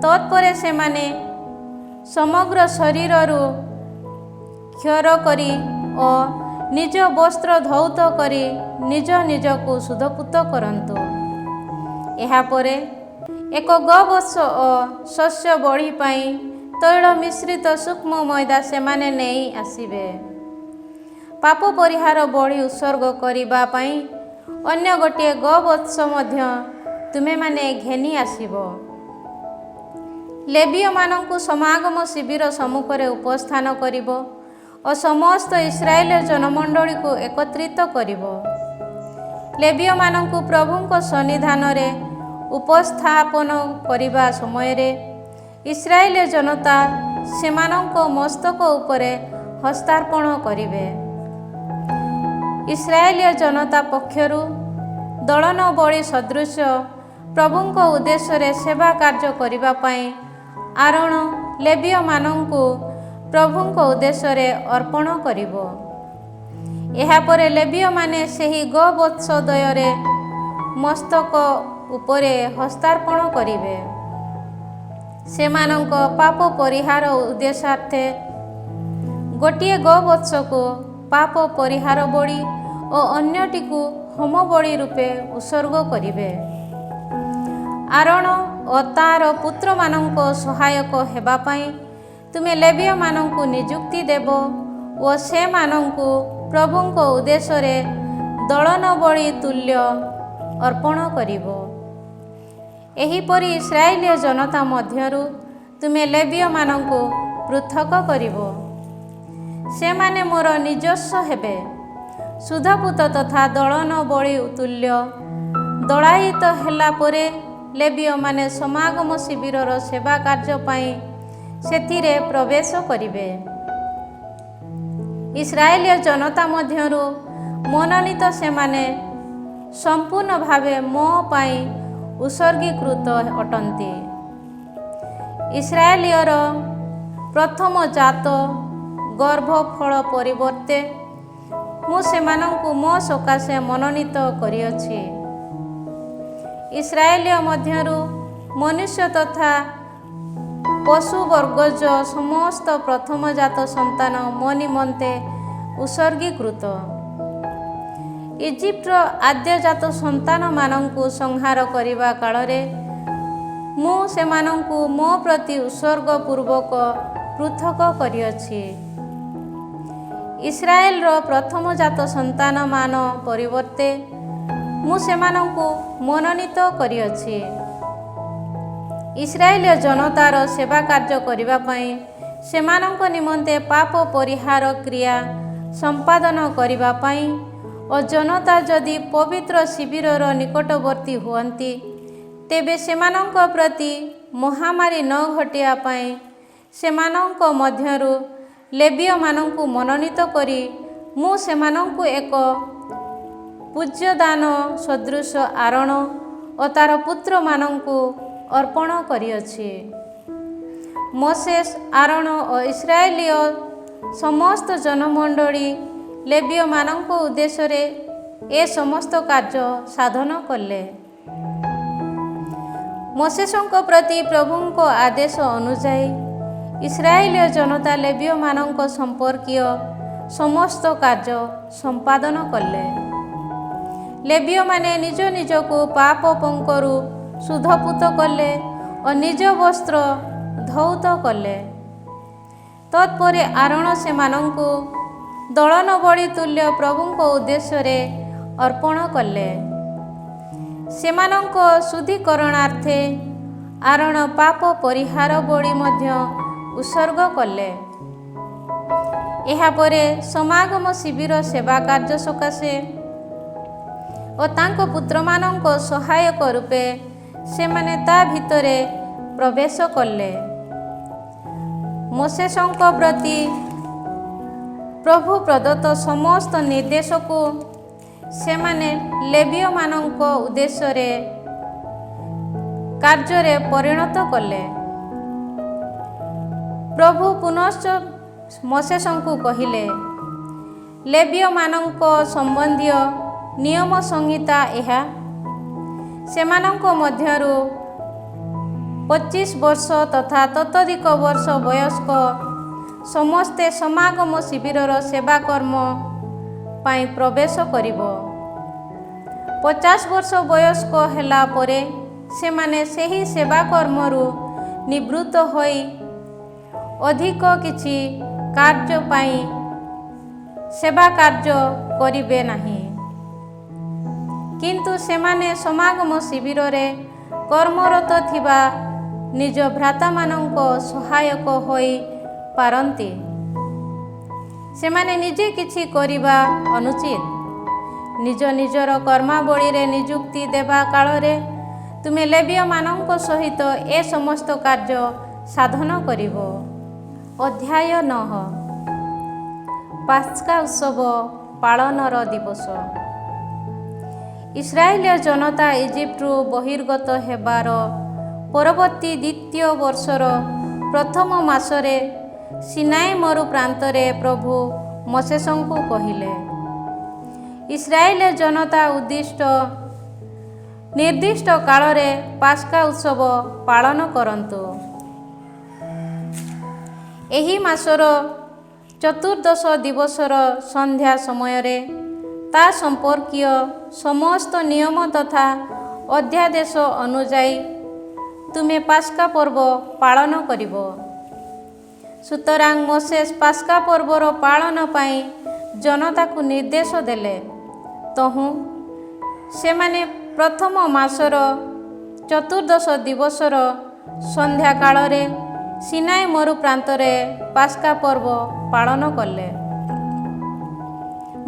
ତତ୍ପରେ ସେମାନେ ସମଗ୍ର ଶରୀରରୁ କ୍ଷୌର କରି ଓ ନିଜ ବସ୍ତ୍ର ଧୌତ କରି ନିଜ ନିଜକୁ ଶୁଦ୍ଧପୂତ କରନ୍ତୁ। ଏହାପରେ ଏକ ଗୋବତ୍ସ ଓ ଶସ୍ୟ ବଳି ପାଇଁ ତୈଳ ମିଶ୍ରିତ ସୂକ୍ଷ୍ମ ମଇଦା ସେମାନେ ନେଇ ଆସିବେ। ପାପ ପରିହାର ବଳି ଉତ୍ସର୍ଗ କରିବା ପାଇଁ ଅନ୍ୟ ଗୋଟିଏ ଗୋବତ୍ସ ମଧ୍ୟ ତୁମେମାନେ ଘେନି ଆସିବ। ଲେବୀୟମାନଙ୍କୁ ସମାଗମ ଶିବିର ସମ୍ମୁଖରେ ଉପସ୍ଥାନ କରିବ ଓ ସମସ୍ତ ଇସ୍ରାଏଲ ଜନମଣ୍ଡଳୀକୁ ଏକତ୍ରିତ କରିବ। ଲେବୀୟମାନଙ୍କୁ ପ୍ରଭୁଙ୍କ ସନ୍ନିଧାନରେ ଉପସ୍ଥାପନ କରିବା ସମୟରେ ଇସ୍ରାଏଲ ଜନତା ସେମାନଙ୍କ ମସ୍ତକ ଉପରେ ହସ୍ତାର୍ପଣ କରିବେ। ଇସ୍ରାଏଲୀୟ ଜନତା ପକ୍ଷରୁ ଦଳନ ବଳି ସଦୃଶ ପ୍ରଭୁଙ୍କ ଉଦ୍ଦେଶ୍ୟରେ ସେବା କାର୍ଯ୍ୟ କରିବା ପାଇଁ ଆରୋନ ଲେବୀୟମାନଙ୍କୁ ପ୍ରଭୁଙ୍କ ଉଦ୍ଦେଶ୍ୟରେ ଅର୍ପଣ କରିବ। ଏହାପରେ ଲେବୀୟମାନେ ସେହି ଗୋବତ୍ସ ଦୟରେ ମସ୍ତକ ଉପରେ ହସ୍ତାର୍ପଣ କରିବେ। ସେମାନଙ୍କ ପାପ ପରିହାର ଉଦ୍ଦେଶ୍ୟାର୍ଥେ ଗୋଟିଏ ଗୋବତ୍ସକୁ ପାପ ପରିହାର ବଳି ଓ ଅନ୍ୟଟିକୁ ହୋମ ବଳି ରୂପେ ଉତ୍ସର୍ଗ କରିବେ। ଆରୋନ ଓ ତାର ପୁତ୍ରମାନଙ୍କ ସହାୟକ ହେବା ପାଇଁ ତୁମେ ଲେବୀୟମାନଙ୍କୁ ନିଯୁକ୍ତି ଦେବ ଓ ସେମାନଙ୍କୁ ପ୍ରଭୁଙ୍କ ଉଦ୍ଦେଶ୍ୟରେ ଦଳନ ବଳି ତୁଲ୍ୟ ଅର୍ପଣ କରିବ। ଏହିପରି ଇସ୍ରାଏଲୀୟ ଜନତା ମଧ୍ୟରୁ ତୁମେ ଲେବୀୟମାନଙ୍କୁ ପୃଥକ କରିବ। ସେମାନେ ମୋର ନିଜସ୍ୱ ହେବେ। ସୁଧପୂତ ତଥା ଦଳନ ବଳି ତୁଲ୍ୟ ଦଳାୟିତ ହେଲା ପରେ ଲେବୀୟମାନେ ସମାଗମ ଶିବିରର ସେବା କାର୍ଯ୍ୟ ପାଇଁ ସେଥିରେ ପ୍ରବେଶ କରିବେ। ଇସ୍ରାଏଲୀୟ ଜନତା ମଧ୍ୟରୁ ମନୋନୀତ ସେମାନେ ସମ୍ପୂର୍ଣ୍ଣ ଭାବେ ମୋ ପାଇଁ ଉତ୍ସର୍ଗୀକୃତ ଅଟନ୍ତି। ଇସ୍ରାଏଲୀୟର ପ୍ରଥମ ଜାତ ଗର୍ଭଫଳ ପରିବର୍ତ୍ତେ ମୁଁ ସେମାନଙ୍କୁ ମୋ ସକାଶେ ମନୋନୀତ କରିଅଛି। ଇସ୍ରାଏଲୀୟ ମଧ୍ୟରୁ ମନୁଷ୍ୟ ତଥା ପଶୁବର୍ଗଜ ସମସ୍ତ ପ୍ରଥମଜାତ ସନ୍ତାନ ମୋ ନିମନ୍ତେ ଉତ୍ସର୍ଗୀକୃତ। ଇଜିପ୍ଟର ଆଦ୍ୟଜାତ ସନ୍ତାନମାନଙ୍କୁ ସଂହାର କରିବା କାଳରେ ମୁଁ ସେମାନଙ୍କୁ ମୋ ପ୍ରତି ଉତ୍ସର୍ଗପୂର୍ବକ ପୃଥକ କରିଅଛି। ଇସ୍ରାଏଲର ପ୍ରଥମଜାତ ସନ୍ତାନମାନ ପରିବର୍ତ୍ତେ ମୁଁ ସେମାନଙ୍କୁ ମନୋନୀତ କରିଅଛି। ଇସ୍ରାଏଲୀୟ ଜନତାର ସେବା କାର୍ଯ୍ୟ କରିବା ପାଇଁ ସେମାନଙ୍କ ନିମନ୍ତେ ପାପ ପରିହାର କ୍ରିୟା ସମ୍ପାଦନ କରିବା ପାଇଁ ଓ ଜନତା ଯଦି ପବିତ୍ର ଶିବିରର ନିକଟବର୍ତ୍ତୀ ହୁଅନ୍ତି ତେବେ ସେମାନଙ୍କ ପ୍ରତି ମହାମାରୀ ନ ଘଟିବା ପାଇଁ ସେମାନଙ୍କ ମଧ୍ୟରୁ ଲେବୀୟମାନଙ୍କୁ ମନୋନୀତ କରି ମୁଁ ସେମାନଙ୍କୁ ଏକ ପୂଜ୍ୟଦାନ ସଦୃଶ ଆରୋନ ଓ ତାର ପୁତ୍ରମାନଙ୍କୁ ଅର୍ପଣ କରିଅଛି। ମୋଶେସ୍ ଆରୋନ ଓ ଇସ୍ରାଏଲୀୟ ସମସ୍ତ ଜନମଣ୍ଡଳୀ ଲେବୀୟମାନଙ୍କ ଉଦ୍ଦେଶ୍ୟରେ ଏ ସମସ୍ତ କାର୍ଯ୍ୟ ସାଧନ କଲେ। ମୋଶେସଙ୍କ ପ୍ରତି ପ୍ରଭୁଙ୍କ ଆଦେଶ ଅନୁଯାୟୀ ଇସ୍ରାଏଲୀୟ ଜନତା ଲେବୀୟମାନଙ୍କ ସମ୍ପର୍କୀୟ ସମସ୍ତ କାର୍ଯ୍ୟ ସମ୍ପାଦନ କଲେ। ଲେବୀୟମାନେ ନିଜ ନିଜକୁ ପାପ ପଙ୍କରୁ ଶୁଦ୍ଧପୂତ କଲେ ଓ ନିଜ ବସ୍ତ୍ର ଧୌତ କଲେ। ତତ୍ପରେ ଆରୋନ ସେମାନଙ୍କୁ ଦଳନ ବଳି ତୁଲ୍ୟ ପ୍ରଭୁଙ୍କ ଉଦ୍ଦେଶ୍ୟରେ ଅର୍ପଣ କଲେ। ସେମାନଙ୍କ ଶୁଦ୍ଧୀକରଣାର୍ଥେ ଆରୋନ ପାପ ପରିହାର ବଳି ମଧ୍ୟ ଉତ୍ସର୍ଗ କଲେ। ଏହାପରେ ସମାଗମ ଶିବିର ସେବା କାର୍ଯ୍ୟ ସକାଶେ ଓ ତାଙ୍କ ପୁତ୍ରମାନଙ୍କ ସହାୟକ ରୂପେ ସେମାନେ ତା ଭିତରେ ପ୍ରବେଶ କଲେ। ମୋଶେସଙ୍କ ପ୍ରତି ପ୍ରଭୁ ପ୍ରଦତ୍ତ ସମସ୍ତ ନିର୍ଦ୍ଦେଶକୁ ସେମାନେ ଲେବୀୟମାନଙ୍କ ଉଦ୍ଦେଶ୍ୟରେ କାର୍ଯ୍ୟରେ ପରିଣତ କଲେ। ପ୍ରଭୁ ପୁନଶ୍ଚ ମୋଶେସଙ୍କୁ କହିଲେ, ଲେବୀୟମାନଙ୍କ ସମ୍ବନ୍ଧୀୟ ନିୟମ ସଂହିତା ଏହା। ସେମାନଙ୍କ ମଧ୍ୟରୁ 25 ବର୍ଷ ତଥା ତତୋଧିକ ବର୍ଷ ବୟସ୍କ ସମସ୍ତେ ସମାଗମ ଶିବିରର ସେବାକର୍ମ ପାଇଁ ପ୍ରବେଶ କରିବ। 50 ବର୍ଷ ବୟସ୍କ ହେଲା ପରେ ସେମାନେ ସେହି ସେବାକର୍ମରୁ ନିବୃତ୍ତ ହୋଇ ଅଧିକ କିଛି କାର୍ଯ୍ୟ ପାଇଁ ସେବା କାର୍ଯ୍ୟ କରିବେ ନାହିଁ। କିନ୍ତୁ ସେମାନେ ସମାଗମ ଶିବିରରେ କର୍ମରତ ଥିବା ନିଜ ଭ୍ରାତାମାନଙ୍କ ସହାୟକ ହୋଇ ପାରନ୍ତି। ସେମାନେ ନିଜେ କିଛି କରିବା ଅନୁଚିତ। ନିଜ ନିଜର କର୍ମାବଳୀରେ ନିଯୁକ୍ତି ଦେବା କାଳରେ ତୁମେ ଲେବୀୟମାନଙ୍କ ସହିତ ଏ ସମସ୍ତ କାର୍ଯ୍ୟ ସାଧନ କରିବ। ଅଧ୍ୟାୟ 9 ପାସ୍କା ଉତ୍ସବ ପାଳନର ଦିବସ। ଇସ୍ରାଏଲୀୟ ଜନତା ଇଜିପ୍ଟରୁ ବହିର୍ଗତ ହେବାର ପରବର୍ତ୍ତୀ ଦ୍ୱିତୀୟ ବର୍ଷର ପ୍ରଥମ ମାସରେ ସିନାଇ ମରୁ ପ୍ରାନ୍ତରେ ପ୍ରଭୁ ମୋଶେସଙ୍କୁ କହିଲେ, ଇସ୍ରାଏଲୀୟ ଜନତା ନିର୍ଦ୍ଦିଷ୍ଟ କାଳରେ ପାସ୍କା ଉତ୍ସବ ପାଳନ କରନ୍ତୁ। ଏହି ମାସର ଚତୁର୍ଦ୍ଦଶ ଦିବସର ସନ୍ଧ୍ୟା ସମୟରେ ତା ସମ୍ପର୍କୀୟ ସମସ୍ତ ନିୟମ ତଥା ଅଧ୍ୟାଦେଶ ଅନୁଯାୟୀ ତୁମେ ପାସ୍କା ପର୍ବ ପାଳନ କରିବ। ସୁତରାଂ ମୋଶେସ୍ ପାସ୍କା ପର୍ବର ପାଳନ ପାଇଁ ଜନତାକୁ ନିର୍ଦ୍ଦେଶ ଦେଲେ। ତହୁଁ ସେମାନେ ପ୍ରଥମ ମାସର ଚତୁର୍ଦ୍ଦଶ ଦିବସର ସନ୍ଧ୍ୟା କାଳରେ ସିନାଇ ମରୁ ପ୍ରାନ୍ତରେ ପାସ୍କା ପର୍ବ ପାଳନ କଲେ।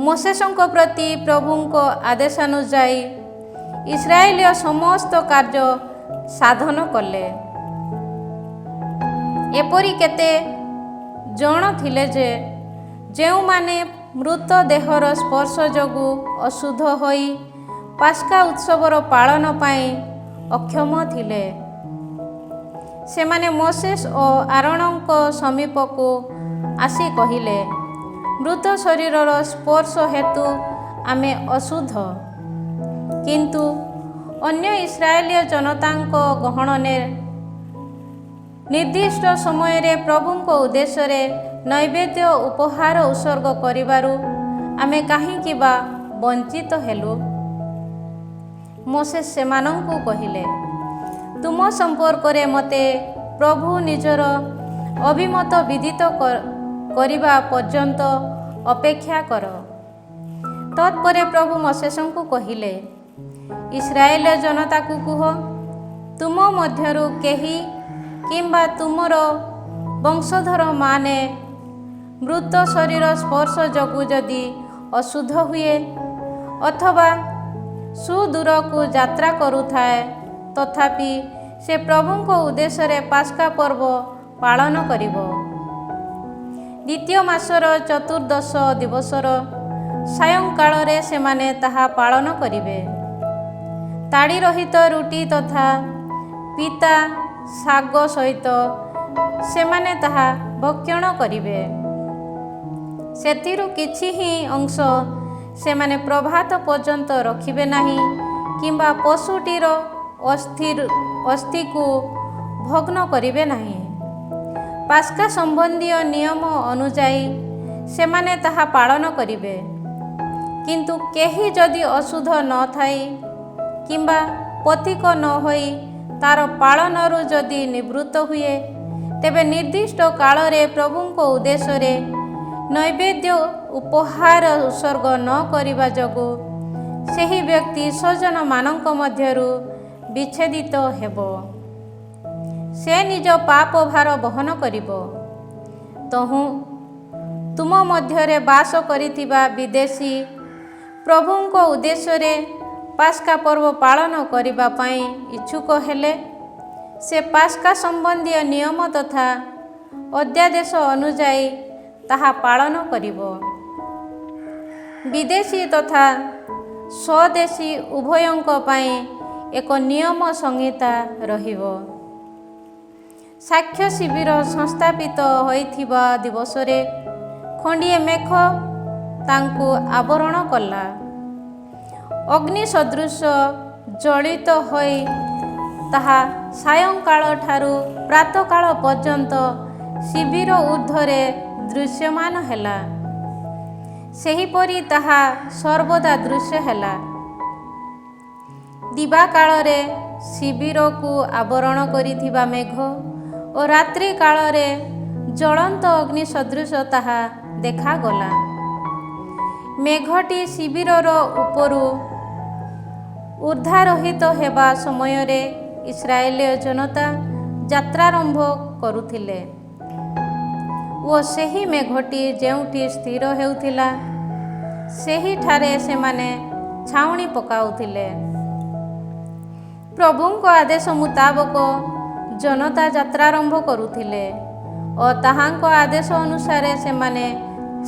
ମୋସେସଙ୍କ ପ୍ରତି ପ୍ରଭୁଙ୍କ ଆଦେଶାନୁଯାୟୀ ଇସ୍ରାଏଲୀୟ ସମସ୍ତ କାର୍ଯ୍ୟ ସାଧନ କଲେ। ଏପରି କେତେ ଜଣ ଥିଲେ ଯେ ଯେଉଁମାନେ ମୃତ ଦେହର ସ୍ପର୍ଶ ଯୋଗୁଁ ଅଶୁଦ୍ଧ ହୋଇ ପାସ୍କା ଉତ୍ସବର ପାଳନ ପାଇଁ ଅକ୍ଷମ ଥିଲେ। ସେମାନେ ମୋସେସ ଓ ଆରୋନଙ୍କ ସମୀପକୁ ଆସି କହିଲେ, ମୃତ ଶରୀରର ସ୍ପର୍ଶ ହେତୁ ଆମେ ଅଶୁଦ୍ଧ, କିନ୍ତୁ ଅନ୍ୟ ଇସ୍ରାଏଲୀୟ ଜନତାଙ୍କ ଗହଣରେ ନିର୍ଦ୍ଦିଷ୍ଟ ସମୟରେ ପ୍ରଭୁଙ୍କ ଉଦ୍ଦେଶ୍ୟରେ ନୈବେଦ୍ୟ ଉପହାର ଉତ୍ସର୍ଗ କରିବାରୁ ଆମେ କାହିଁକି ବା ବଞ୍ଚିତ ହେଲୁ? ମୋସେସ ସେମାନଙ୍କୁ କହିଲେ, ତୁମ ସମ୍ପର୍କରେ ମୋତେ ପ୍ରଭୁ ନିଜର ଅଭିମତ ବିଦିତ କରିବା ପର୍ଯ୍ୟନ୍ତ ଅପେକ୍ଷା କର। ତତ୍ପରେ ପ୍ରଭୁ ମୋସେସଙ୍କୁ କହିଲେ, ଇସ୍ରାଏଲ ଜନତାକୁ କୁହ, ତୁମ ମଧ୍ୟରୁ କେହି କିମ୍ବା ତୁମର ବଂଶଧରମାନେ ମୃତ ଶରୀର ସ୍ପର୍ଶ ଯୋଗୁଁ ଯଦି ଅଶୁଦ୍ଧ ହୁଏ ଅଥବା ସୁଦୂରକୁ ଯାତ୍ରା କରୁଥାଏ, ତଥାପି ସେ ପ୍ରଭୁଙ୍କ ଉଦ୍ଦେଶ୍ୟରେ ପାସ୍କା ପର୍ବ ପାଳନ କରିବ। ଦ୍ୱିତୀୟ ମାସର ଚତୁର୍ଦ୍ଦଶ ଦିବସର ସାୟଂକାଳରେ ସେମାନେ ତାହା ପାଳନ କରିବେ। ତାଡ଼ି ରହିତ ରୁଟି ତଥା ପିତା ଶାଗ ସହିତ ସେମାନେ ତାହା ଭକ୍ଷଣ କରିବେ। ସେଥିରୁ କିଛି ହିଁ ଅଂଶ ସେମାନେ ପ୍ରଭାତ ପର୍ଯ୍ୟନ୍ତ ରଖିବେ ନାହିଁ କିମ୍ବା ପଶୁଟିର ଅସ୍ଥିକୁ ଭଗ୍ନ କରିବେ ନାହିଁ। ପାସ୍କା ସମ୍ବନ୍ଧୀୟ ନିୟମ ଅନୁଯାୟୀ ସେମାନେ ତାହା ପାଳନ କରିବେ। କିନ୍ତୁ କେହି ଯଦି ଅଶୁଦ୍ଧ ନଥାଇ କିମ୍ବା ପଥିକ ନ ହୋଇ ତାର ପାଳନରୁ ଯଦି ନିବୃତ୍ତ ହୁଏ, ତେବେ ନିର୍ଦ୍ଦିଷ୍ଟ କାଳରେ ପ୍ରଭୁଙ୍କ ଉଦ୍ଦେଶ୍ୟରେ ନୈବେଦ୍ୟ ଉପହାର ଉତ୍ସର୍ଗ ନ କରିବା ଯୋଗୁଁ ସେହି ବ୍ୟକ୍ତି ସ୍ୱଜନମାନଙ୍କ ମଧ୍ୟରୁ ବିଚ୍ଛେଦିତ ହେବ। ସେ ନିଜ ପାପ ଭାର ବହନ କରିବ। ତୁମ ମଧ୍ୟରେ ବାସ କରିଥିବା ବିଦେଶୀ ପ୍ରଭୁଙ୍କ ଉଦ୍ଦେଶ୍ୟରେ ପାସ୍କା ପର୍ବ ପାଳନ କରିବା ପାଇଁ ଇଚ୍ଛୁକ ହେଲେ ସେ ପାସ୍କା ସମ୍ବନ୍ଧୀୟ ନିୟମ ତଥା ଅଧ୍ୟାଦେଶ ଅନୁଯାୟୀ ତାହା ପାଳନ କରିବ। ବିଦେଶୀ ତଥା ସ୍ୱଦେଶୀ ଉଭୟଙ୍କ ପାଇଁ ଏକ ନିୟମ ସଂହିତା ରହିବ। ସାକ୍ଷ୍ୟ ଶିବିର ସଂସ୍ଥାପିତ ହୋଇଥିବା ଦିବସରେ ଖଣ୍ଡିଏ ମେଘ ତାଙ୍କୁ ଆବରଣ କଲା। ଅଗ୍ନି ସଦୃଶ ଜଳିତ ହୋଇ ତାହା ସାୟଂକାଳ ଠାରୁ ପ୍ରାତଃକାଳ ପର୍ଯ୍ୟନ୍ତ ଶିବିର ଊର୍ଦ୍ଧ୍ୱରେ ଦୃଶ୍ୟମାନ ହେଲା। ସେହିପରି ତାହା ସର୍ବଦା ଦୃଶ୍ୟ ହେଲା। ଦିବାକାଳରେ ଶିବିରକୁ ଆବରଣ କରିଥିବା ମେଘ ଓ ରାତ୍ରି କାଳରେ ଜ୍ୱଳନ୍ତ ଅଗ୍ନି ସଦୃଶ ତାହା ଦେଖାଗଲା। ମେଘଟି ଶିବିରର ଉପରୁ ଊର୍ଦ୍ଧ୍ୱାରୋହିତ ହେବା ସମୟରେ ଇସ୍ରାଏଲୀୟ ଜନତା ଯାତ୍ରାରମ୍ଭ କରୁଥିଲେ ଓ ସେହି ମେଘଟି ଯେଉଁଠି ସ୍ଥିର ହେଉଥିଲା ସେହିଠାରେ ସେମାନେ ଛାଉଣି ପକାଉଥିଲେ। ପ୍ରଭୁଙ୍କ ଆଦେଶ ମୁତାବକ ଜନତା ଯାତ୍ରାରମ୍ଭ କରୁଥିଲେ ଓ ତାହାଙ୍କ ଆଦେଶ ଅନୁସାରେ ସେମାନେ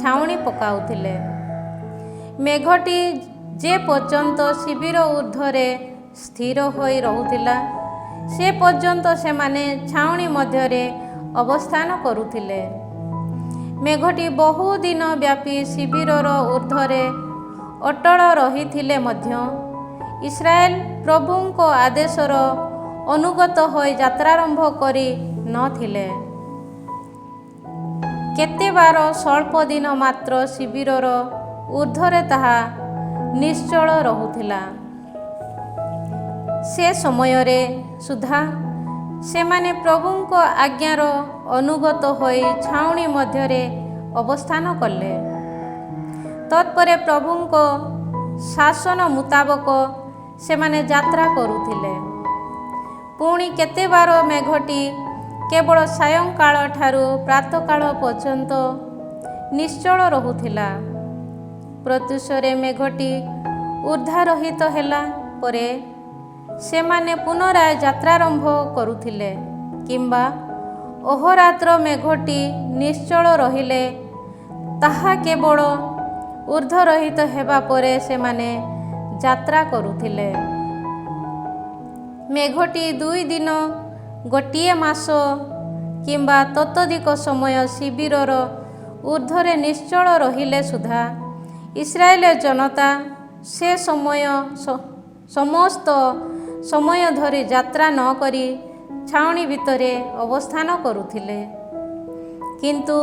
ଛାଉଣି ପକାଉଥିଲେ। ମେଘଟି ଯେ ପର୍ଯ୍ୟନ୍ତ ଶିବିର ଊର୍ଦ୍ଧ୍ୱରେ ସ୍ଥିର ହୋଇ ରହୁଥିଲା ସେ ପର୍ଯ୍ୟନ୍ତ ସେମାନେ ଛାଉଣି ମଧ୍ୟରେ ଅବସ୍ଥାନ କରୁଥିଲେ। ମେଘଟି ବହୁଦିନ ବ୍ୟାପୀ ଶିବିରର ଊର୍ଦ୍ଧ୍ୱରେ ଅଟଳ ରହିଥିଲେ ମଧ୍ୟ ଇସ୍ରାଏଲ ପ୍ରଭୁଙ୍କ ଆଦେଶର ଅନୁଗତ ହୋଇ ଯାତ୍ରାରମ୍ଭ କରି ନଥିଲେ। କେତେବାର ସ୍ୱଳ୍ପ ଦିନ ମାତ୍ର ଶିବିରର ଊର୍ଦ୍ଧ୍ୱରେ ତାହା ନିଶ୍ଚଳ ରହୁଥିଲା। ସେ ସମୟରେ ସୁଦ୍ଧା ସେମାନେ ପ୍ରଭୁଙ୍କ ଆଜ୍ଞାର ଅନୁଗତ ହୋଇ ଛାଉଣି ମଧ୍ୟରେ ଅବସ୍ଥାନ କଲେ। ତତ୍ପରେ ପ୍ରଭୁଙ୍କ ଶାସନ ମୁତାବକ ସେମାନେ ଯାତ୍ରା କରୁଥିଲେ। ପୁଣି କେତେବାର ମେଘଟି କେବଳ ସାୟଂକାଳ ଠାରୁ ପ୍ରାତଃକାଳ ପର୍ଯ୍ୟନ୍ତ ନିଶ୍ଚଳ ରହୁଥିଲା। ପ୍ରତ୍ୟୁଷରେ ମେଘଟି ଊର୍ଦ୍ଧ୍ୱାରୋହିତ ହେଲା ପରେ ସେମାନେ ପୁନରାୟ ଯାତ୍ରାରମ୍ଭ କରୁଥିଲେ, କିମ୍ବା ଅହୋରାତ୍ର ମେଘଟି ନିଶ୍ଚଳ ରହିଲେ ତାହା କେବଳ ଊର୍ଦ୍ଧ୍ୱରୋହିତ ହେବା ପରେ ସେମାନେ ଯାତ୍ରା କରୁଥିଲେ। ମେଘଟି 2 ଦିନ, ଗୋଟିଏ ମାସ କିମ୍ବା ତତୋଧିକ ସମୟ ଶିବିରର ଊର୍ଦ୍ଧ୍ୱରେ ନିଶ୍ଚଳ ରହିଲେ ସୁଦ୍ଧା ଇସ୍ରାଏଲ ଜନତା ସେ ସମସ୍ତ ସମୟ ଧରି ଯାତ୍ରା ନ କରି ଛାଉଣି ଭିତରେ ଅବସ୍ଥାନ କରୁଥିଲେ। କିନ୍ତୁ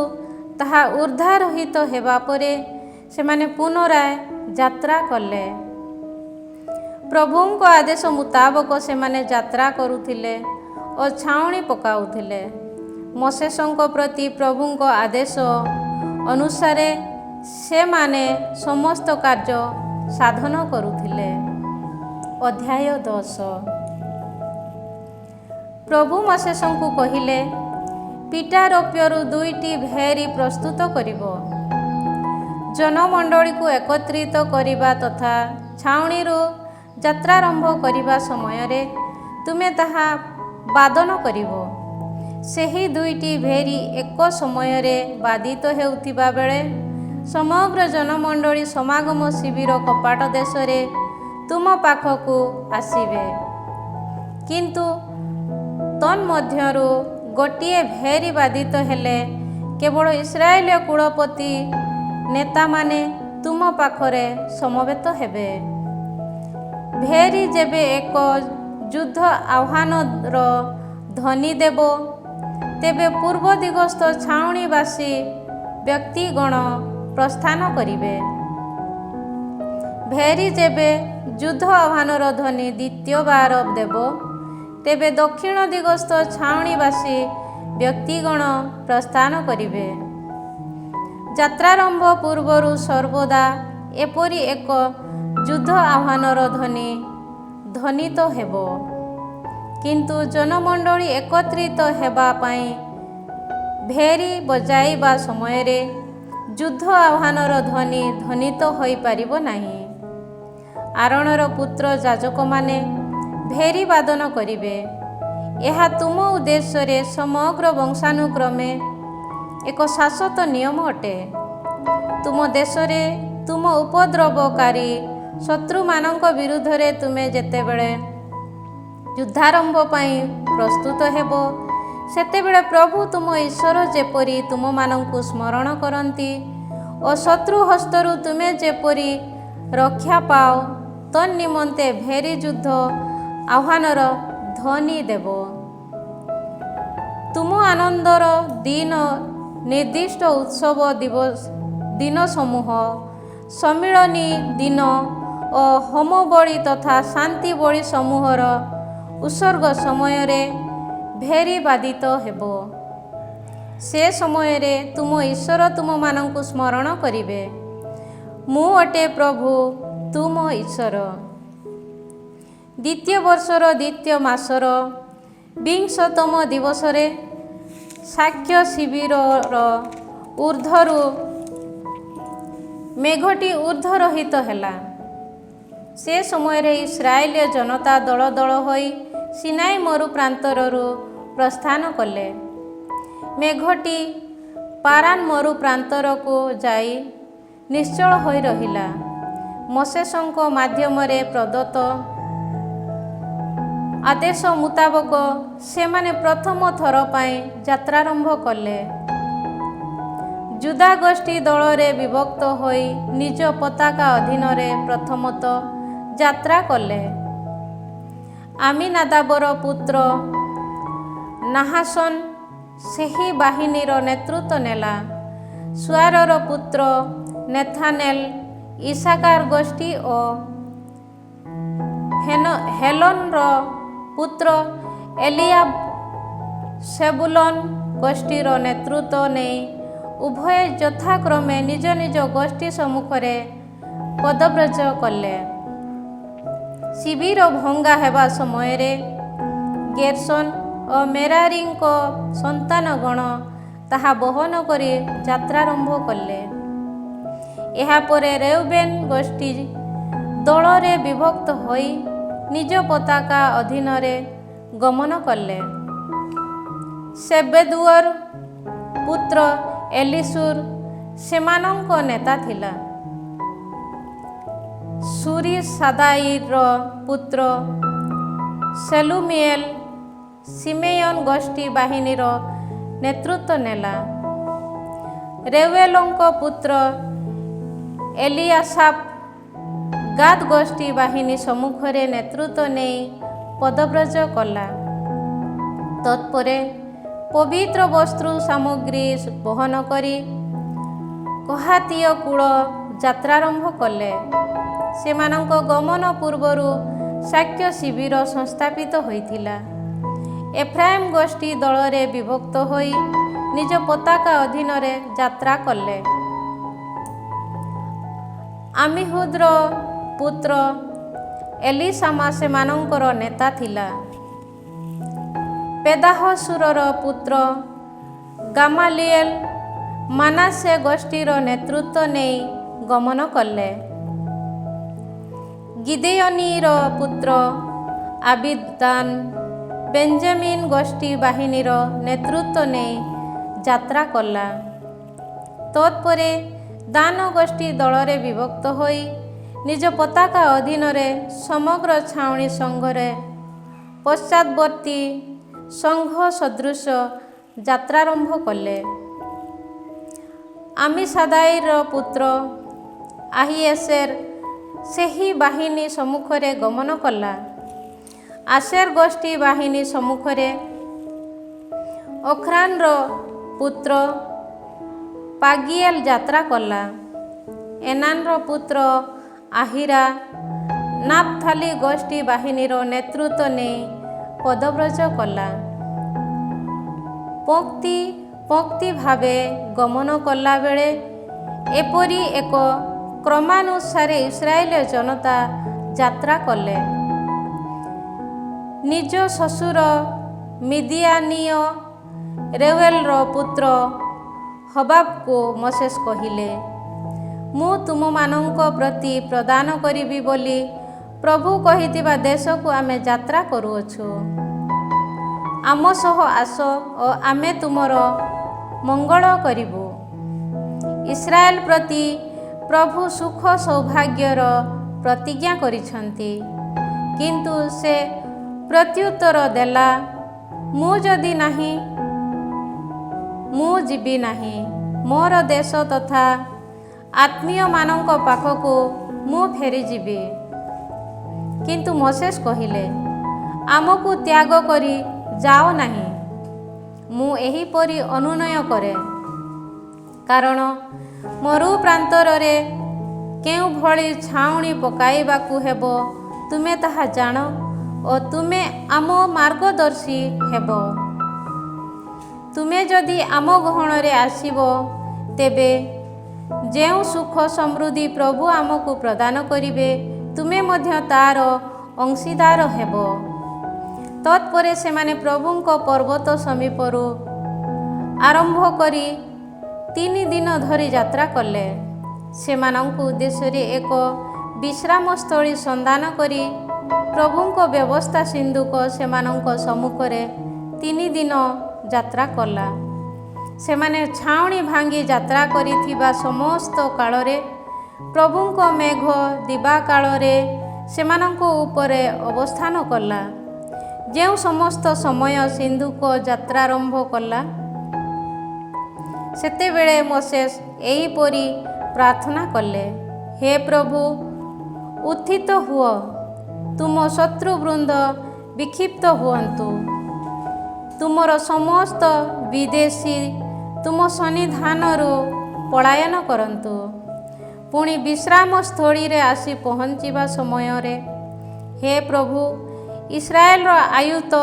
ତାହା ଊର୍ଦ୍ଧ୍ୱାରୋହିତ ହେବା ପରେ ସେମାନେ ପୁନରାୟ ଯାତ୍ରା କଲେ। ପ୍ରଭୁଙ୍କ ଆଦେଶ ମୁତାବକ ସେମାନେ ଯାତ୍ରା କରୁଥିଲେ ଓ ଛାଉଣି ପକାଉଥିଲେ। ମୋଶେସଙ୍କ ପ୍ରତି ପ୍ରଭୁଙ୍କ ଆଦେଶ ଅନୁସାରେ ସେମାନେ ସମସ୍ତ କାର୍ଯ୍ୟ ସାଧନ କରୁଥିଲେ। ଅଧ୍ୟାୟ 10। ପ୍ରଭୁ ମୋଶେସଙ୍କୁ କହିଲେ, ପିଟା ରୌପ୍ୟରୁ 2ଟି ଭେରୀ ପ୍ରସ୍ତୁତ କରିବ। ଜନମଣ୍ଡଳୀକୁ ଏକତ୍ରିତ କରିବା ତଥା ଛାଉଣିରୁ ଯାତ୍ରାରମ୍ଭ କରିବା ସମୟରେ ତୁମେ ତାହା ବାଦନ କରିବ। ସେହି 2ଟି ଭେରୀ ଏକ ସମୟରେ ବାଦିତ ହେଉଥିବା ବେଳେ ସମଗ୍ର ଜନମଣ୍ଡଳୀ ସମାଗମ ଶିବିର କପାଟ ଦେଶରେ ତୁମ ପାଖକୁ ଆସିବେ। କିନ୍ତୁ ତନ୍ମଧ୍ୟରୁ ଗୋଟିଏ ଭେରୀ ବାଦିତ ହେଲେ କେବଳ ଇସ୍ରାଏଲ କୁଳପତି ନେତାମାନେ ତୁମ ପାଖରେ ସମବେତ ହେବେ। ଭେରୀ ଯେବେ ଏକ ଯୁଦ୍ଧ ଆହ୍ୱାନର ଧ୍ୱନି ଦେବ, ତେବେ ପୂର୍ବ ଦିଗସ୍ଥ ଛାଉଣିବାସୀ ବ୍ୟକ୍ତିଗଣ ପ୍ରସ୍ଥାନ କରିବେ। ଭେରୀ ଯେବେ ଯୁଦ୍ଧ ଆହ୍ୱାନର ଧ୍ୱନି ଦ୍ୱିତୀୟବାର ଦେବ, ତେବେ ଦକ୍ଷିଣ ଦିଗସ୍ଥ ଛାଉଣିବାସୀ ବ୍ୟକ୍ତିଗଣ ପ୍ରସ୍ଥାନ କରିବେ। ଯାତ୍ରାରମ୍ଭ ପୂର୍ବରୁ ସର୍ବଦା ଏପରି ଏକ ଯୁଦ୍ଧ ଆହ୍ୱାନର ଧ୍ୱନି ଧ୍ୱନିତ ହେବ। କିନ୍ତୁ ଜନମଣ୍ଡଳୀ ଏକତ୍ରିତ ହେବା ପାଇଁ ଭେରୀ ବଜାଇବା ସମୟରେ ଯୁଦ୍ଧ ଆହ୍ୱାନର ଧ୍ୱନି ଧ୍ୱନିତ ହୋଇପାରିବ ନାହିଁ। ଆରୋନର ପୁତ୍ର ଯାଜକମାନେ ଭେରୀ ବାଦନ କରିବେ। ଏହା ତୁମ ଉଦ୍ଦେଶ୍ୟରେ ସମଗ୍ର ବଂଶାନୁକ୍ରମେ ଏକ ଶାଶ୍ୱତ ନିୟମ ଅଟେ। ତୁମ ଦେଶରେ ତୁମ ଉପଦ୍ରବକାରୀ ଶତ୍ରୁମାନଙ୍କ ବିରୁଦ୍ଧରେ ତୁମେ ଯେତେବେଳେ ଯୁଦ୍ଧାରମ୍ଭ ପାଇଁ ପ୍ରସ୍ତୁତ ହେବ, ସେତେବେଳେ ପ୍ରଭୁ ତୁମ ଈଶ୍ୱର ଯେପରି ତୁମମାନଙ୍କୁ ସ୍ମରଣ କରନ୍ତି ଓ ଶତ୍ରୁ ହସ୍ତରୁ ତୁମେ ଯେପରି ରକ୍ଷା ପାଅ, ତନ୍ନିମନ୍ତେ ଭେରୀ ଯୁଦ୍ଧ ଆହ୍ୱାନର ଧ୍ୱନି ଦେବ। ତୁମ ଆନନ୍ଦର ଦିନ, ନିର୍ଦ୍ଦିଷ୍ଟ ଉତ୍ସବ ଦିନସମୂହ, ସମ୍ମିଳନୀ ଦିନ ଓ ହୋମବଳି ତଥା ଶାନ୍ତି ବଳି ସମୂହର ଉତ୍ସର୍ଗ ସମୟରେ ଭେରୀ ବାଦିତ ହେବ। ସେ ସମୟରେ ତୁମ ଈଶ୍ୱର ତୁମମାନଙ୍କୁ ସ୍ମରଣ କରିବେ। ମୁଁ ଅଟେ ପ୍ରଭୁ ତୁମ ଈଶ୍ୱର। ଦ୍ୱିତୀୟ ବର୍ଷର ଦ୍ୱିତୀୟ ମାସର 20ତମ ଦିବସରେ ସାକ୍ଷ୍ୟ ଶିବିରର ଊର୍ଦ୍ଧ୍ୱରୁ ମେଘଟି ଊର୍ଦ୍ଧ୍ୱରୋହିତ ହେଲା। ସେ ସମୟରେ ଇସ୍ରାଏଲୀୟ ଜନତା ଦଳ ଦଳ ହୋଇ ସିନାଇ ମରୁ ପ୍ରାନ୍ତରରୁ ପ୍ରସ୍ଥାନ କଲେ। ମେଘଟି ପାରାନ ମରୁ ପ୍ରାନ୍ତରକୁ ଯାଇ ନିଶ୍ଚଳ ହୋଇ ରହିଲା। ମୋଶେସଙ୍କ ମାଧ୍ୟମରେ ପ୍ରଦତ୍ତ ଆଦେଶ ମୁତାବକ ସେମାନେ ପ୍ରଥମ ଥର ପାଇଁ ଯାତ୍ରାରମ୍ଭ କଲେ। ଜୁଦା ଗୋଷ୍ଠୀ ଦଳରେ ବିଭକ୍ତ ହୋଇ ନିଜ ପତାକା ଅଧୀନରେ ପ୍ରଥମତଃ ଯାତ୍ରା କଲେ। ଆମିନାଦାବର ପୁତ୍ର ନାହାଶନ ସେହି ବାହିନୀର ନେତୃତ୍ୱ ନେଲା। ସୁଆରର ପୁତ୍ର ନେଥାନେଲ ଇସାକାର ଗୋଷ୍ଠୀ ଓ ହେଲୋନର ପୁତ୍ର ଏଲିଆବ ସେବୁଲନ ଗୋଷ୍ଠୀର ନେତୃତ୍ୱ ନେଇ ଉଭୟ ଯଥାକ୍ରମେ ନିଜ ନିଜ ଗୋଷ୍ଠୀ ସମ୍ମୁଖରେ ପଦବ୍ରଜ କଲେ। ଶିବିର ଭଙ୍ଗା ହେବା ସମୟରେ ଗେର୍ଶନ ଓ ମେରାରୀଙ୍କ ସନ୍ତାନଗଣ ତାହା ବହନ କରି ଯାତ୍ରାରମ୍ଭ କଲେ। ଏହାପରେ ରେଉବେନ ଗୋଷ୍ଠୀ ଦଳରେ ବିଭକ୍ତ ହୋଇ ନିଜ ପତାକା ଅଧୀନରେ ଗମନ କଲେ। ସେବେଦୁଅର ପୁତ୍ର ଏଲିସୁର ସେମାନଙ୍କ ନେତା ଥିଲା। ସୁରିସାଦାଇର ପୁତ୍ର ସେଲୁମିଏଲ ସିମେୟନ ଗୋଷ୍ଠୀ ବାହିନୀର ନେତୃତ୍ୱ ନେଲା। ରେଉଏଲଙ୍କ ପୁତ୍ର ଏଲିଆସାପ ଗାଦ ଗୋଷ୍ଠୀ ବାହିନୀ ସମ୍ମୁଖରେ ନେତୃତ୍ୱ ନେଇ ପଦବ୍ରଜ କଲା। ତତ୍ପରେ ପବିତ୍ର ବସ୍ତୁ ସାମଗ୍ରୀ ବହନ କରି କହାତୀୟ କୂଳ ଯାତ୍ରାରମ୍ଭ କଲେ। ସେମାନଙ୍କ ଗମନ ପୂର୍ବରୁ ଶାକ୍ୟ ଶିବିର ସଂସ୍ଥାପିତ ହୋଇଥିଲା। ଏଫ୍ରାଇମ ଗୋଷ୍ଠୀ ଦଳରେ ବିଭକ୍ତ ହୋଇ ନିଜ ପତାକା ଅଧୀନରେ ଯାତ୍ରା କଲେ। ଆମିହୁଦର ପୁତ୍ର ଏଲିସାମା ସେମାନଙ୍କର ନେତା ଥିଲା। ପେଦାହସୁରର ପୁତ୍ର ଗାମାଲିଏଲ ମାନାସେ ଗୋଷ୍ଠୀର ନେତୃତ୍ୱ ନେଇ ଗମନ କଲେ। ଗିଦେୟନୀର ପୁତ୍ର ଆବିଦାନ ବେଞ୍ଜାମିନ ଗୋଷ୍ଠୀ ବାହିନୀର ନେତୃତ୍ୱ ନେଇ ଯାତ୍ରା କଲା। ତତ୍ପରେ ଦାନ ଗୋଷ୍ଠୀ ଦଳରେ ବିଭକ୍ତ ହୋଇ ନିଜ ପତାକା ଅଧୀନରେ ସମଗ୍ର ଛାଉଣି ସଂଘରେ ପଶ୍ଚାତବର୍ତ୍ତୀ ସଂଘ ସଦୃଶ ଯାତ୍ରାରମ୍ଭ କଲେ। ଆମିସାଦାଇର ପୁତ୍ର আহিଏସେର ସେହି ବାହିନୀ ସମ୍ମୁଖରେ ଗମନ କଲା। ଆସେର ଗୋଷ୍ଠୀ ବାହିନୀ ସମ୍ମୁଖରେ ଅଖ୍ରାନର ପୁତ୍ର ପାଗିଏଲ ଯାତ୍ରା କଲା। ଏନାନର ପୁତ୍ର আহিରା ନାପଥାଲି ଗୋଷ୍ଠୀ ବାହିନୀର ନେତୃତ୍ୱ ନେଇ ପଦବ୍ରଜ କଲା। ପଙ୍କ୍ତି ପଙ୍କ୍ତି ଭାବେ ଗମନ କଲାବେଳେ ଏପରି ଏକ କ୍ରମାନୁସାରେ ଇସ୍ରାଏଲ ଜନତା ଯାତ୍ରା କଲେ। ନିଜ ଶ୍ୱଶୁର ମିଦିଆନୀୟ ରେଉଏଲର ପୁତ୍ର ହବାବକୁ ମୋଶେସ କହିଲେ, ମୁଁ ତୁମମାନଙ୍କ ପ୍ରତି ପ୍ରଦାନ କରିବି ବୋଲି ପ୍ରଭୁ କହିଥିବା ଦେଶକୁ ଆମେ ଯାତ୍ରା କରୁଅଛୁ। ଆମ ସହ ଆସ ଓ ଆମେ ତୁମର ମଙ୍ଗଳ କରିବୁ। ଇସ୍ରାଏଲ ପ୍ରତି ପ୍ରଭୁ ସୁଖ ସୌଭାଗ୍ୟର ପ୍ରତିଜ୍ଞା କରିଛନ୍ତି। କିନ୍ତୁ ସେ ପ୍ରତ୍ୟୁତ୍ତର ଦେଲା, ମୁଁ ଯଦି ନାହିଁ, ମୁଁ ଯିବି ନାହିଁ। ମୋର ଦେଶ ତଥା ଆତ୍ମୀୟମାନଙ୍କ ପାଖକୁ ମୁଁ ଫେରିଯିବି। କିନ୍ତୁ ମୋଶେସ କହିଲେ, ଆମକୁ ତ୍ୟାଗ କରି ଯାଅ ନାହିଁ। ମୁଁ ଏହିପରି ଅନୁନୟ କରେ, କାରଣ ମରୁ ପ୍ରାନ୍ତରରେ କେଉଁଭଳି ଛାଉଣି ପକାଇବାକୁ ହେବ ତୁମେ ତାହା ଜାଣ ଓ ତୁମେ ଆମ ମାର୍ଗଦର୍ଶୀ ହେବ। ତୁମେ ଯଦି ଆମ ଗହଣରେ ଆସିବ, ତେବେ ଯେଉଁ ସୁଖ ସମୃଦ୍ଧି ପ୍ରଭୁ ଆମକୁ ପ୍ରଦାନ କରିବେ, ତୁମେ ମଧ୍ୟ ତାର ଅଂଶୀଦାର ହେବ। ତତ୍ପରେ ସେମାନେ ପ୍ରଭୁଙ୍କ ପର୍ବତ ସମୀପରୁ ଆରମ୍ଭ କରି 3 ଦିନ ଧରି ଯାତ୍ରା କଲେ। ସେମାନଙ୍କ ଉଦ୍ଦେଶ୍ୟରେ ଏକ ବିଶ୍ରାମସ୍ଥଳୀ ସନ୍ଧାନ କରି ପ୍ରଭୁଙ୍କ ବ୍ୟବସ୍ଥା ସିନ୍ଧୁକ ସେମାନଙ୍କ ସମ୍ମୁଖରେ 3 ଦିନ ଯାତ୍ରା କଲା। ସେମାନେ ଛାଉଣି ଭାଙ୍ଗି ଯାତ୍ରା କରିଥିବା ସମସ୍ତ କାଳରେ ପ୍ରଭୁଙ୍କ ମେଘ ଦିବାକାଳରେ ସେମାନଙ୍କ ଉପରେ ଅବସ୍ଥାନ କଲା। ଯେଉଁ ସମସ୍ତ ସମୟ ସିନ୍ଧୁକ ଯାତ୍ରାରମ୍ଭ କଲା, ସେତେବେଳେ ମୋଶେସ ଏହିପରି ପ୍ରାର୍ଥନା କଲେ, ହେ ପ୍ରଭୁ, ଉତ୍ଥିତ ହୁଅ, ତୁମ ଶତ୍ରୁବୃନ୍ଦ ବିକ୍ଷିପ୍ତ ହୁଅନ୍ତୁ। ତୁମର ସମସ୍ତ ବିଦେଶୀ ତୁମ ସନ୍ନିଧାନରୁ ପଳାୟନ କରନ୍ତୁ। ପୁଣି ବିଶ୍ରାମସ୍ଥଳୀରେ ଆସି ପହଞ୍ଚିବା ସମୟରେ, ହେ ପ୍ରଭୁ, ଇସ୍ରାଏଲର ଆୟୁତ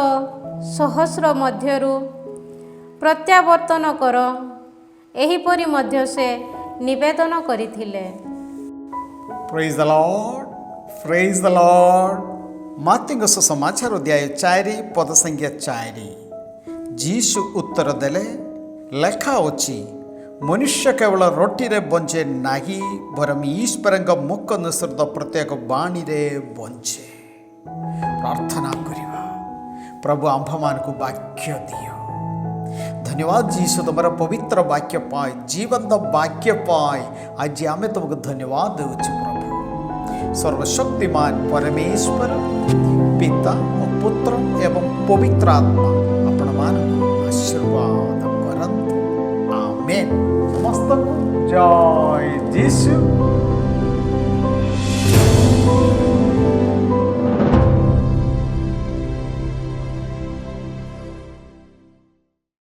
ସହସ୍ର ମଧ୍ୟରୁ ପ୍ରତ୍ୟାବର୍ତ୍ତନ କର। ଏହିପରି ମଧ୍ୟ ସେ ନିବେଦନ କରିଥିଲେ। ପ୍ରେଜ୍ ଦ ଲର୍ଡ, ପ୍ରେଜ୍ ଦ ଲର୍ଡ। ମାର୍କୋଙ୍କ ସୁସମାଚାର ଅଧ୍ୟାୟ 4 ପଦ ସଂଖ୍ୟା 4। ଯୀଶୁ ଉତ୍ତର ଦେଲେ, ଲେଖା ଅଛି, मनुष्य केवल रोटी रे बंचे नाही बरम ईश्वर मुख निसृत प्रत्येक बाणी रे बंचे। प्रार्थना करिवा प्रभु आंभ मान को वाक्य दियो। धन्यवाद जीसु तुम पवित्र वाक्य पाए जीवन वाक्य पाए आज आम तुमको धन्यवाद देउछु प्रभु। सर्वशक्तिमान परमेश्वर पिता और पुत्र एवं पवित्र आत्मा आपण मान आशीर्वाद करंतु। आमेन। समस्त जय जीसु।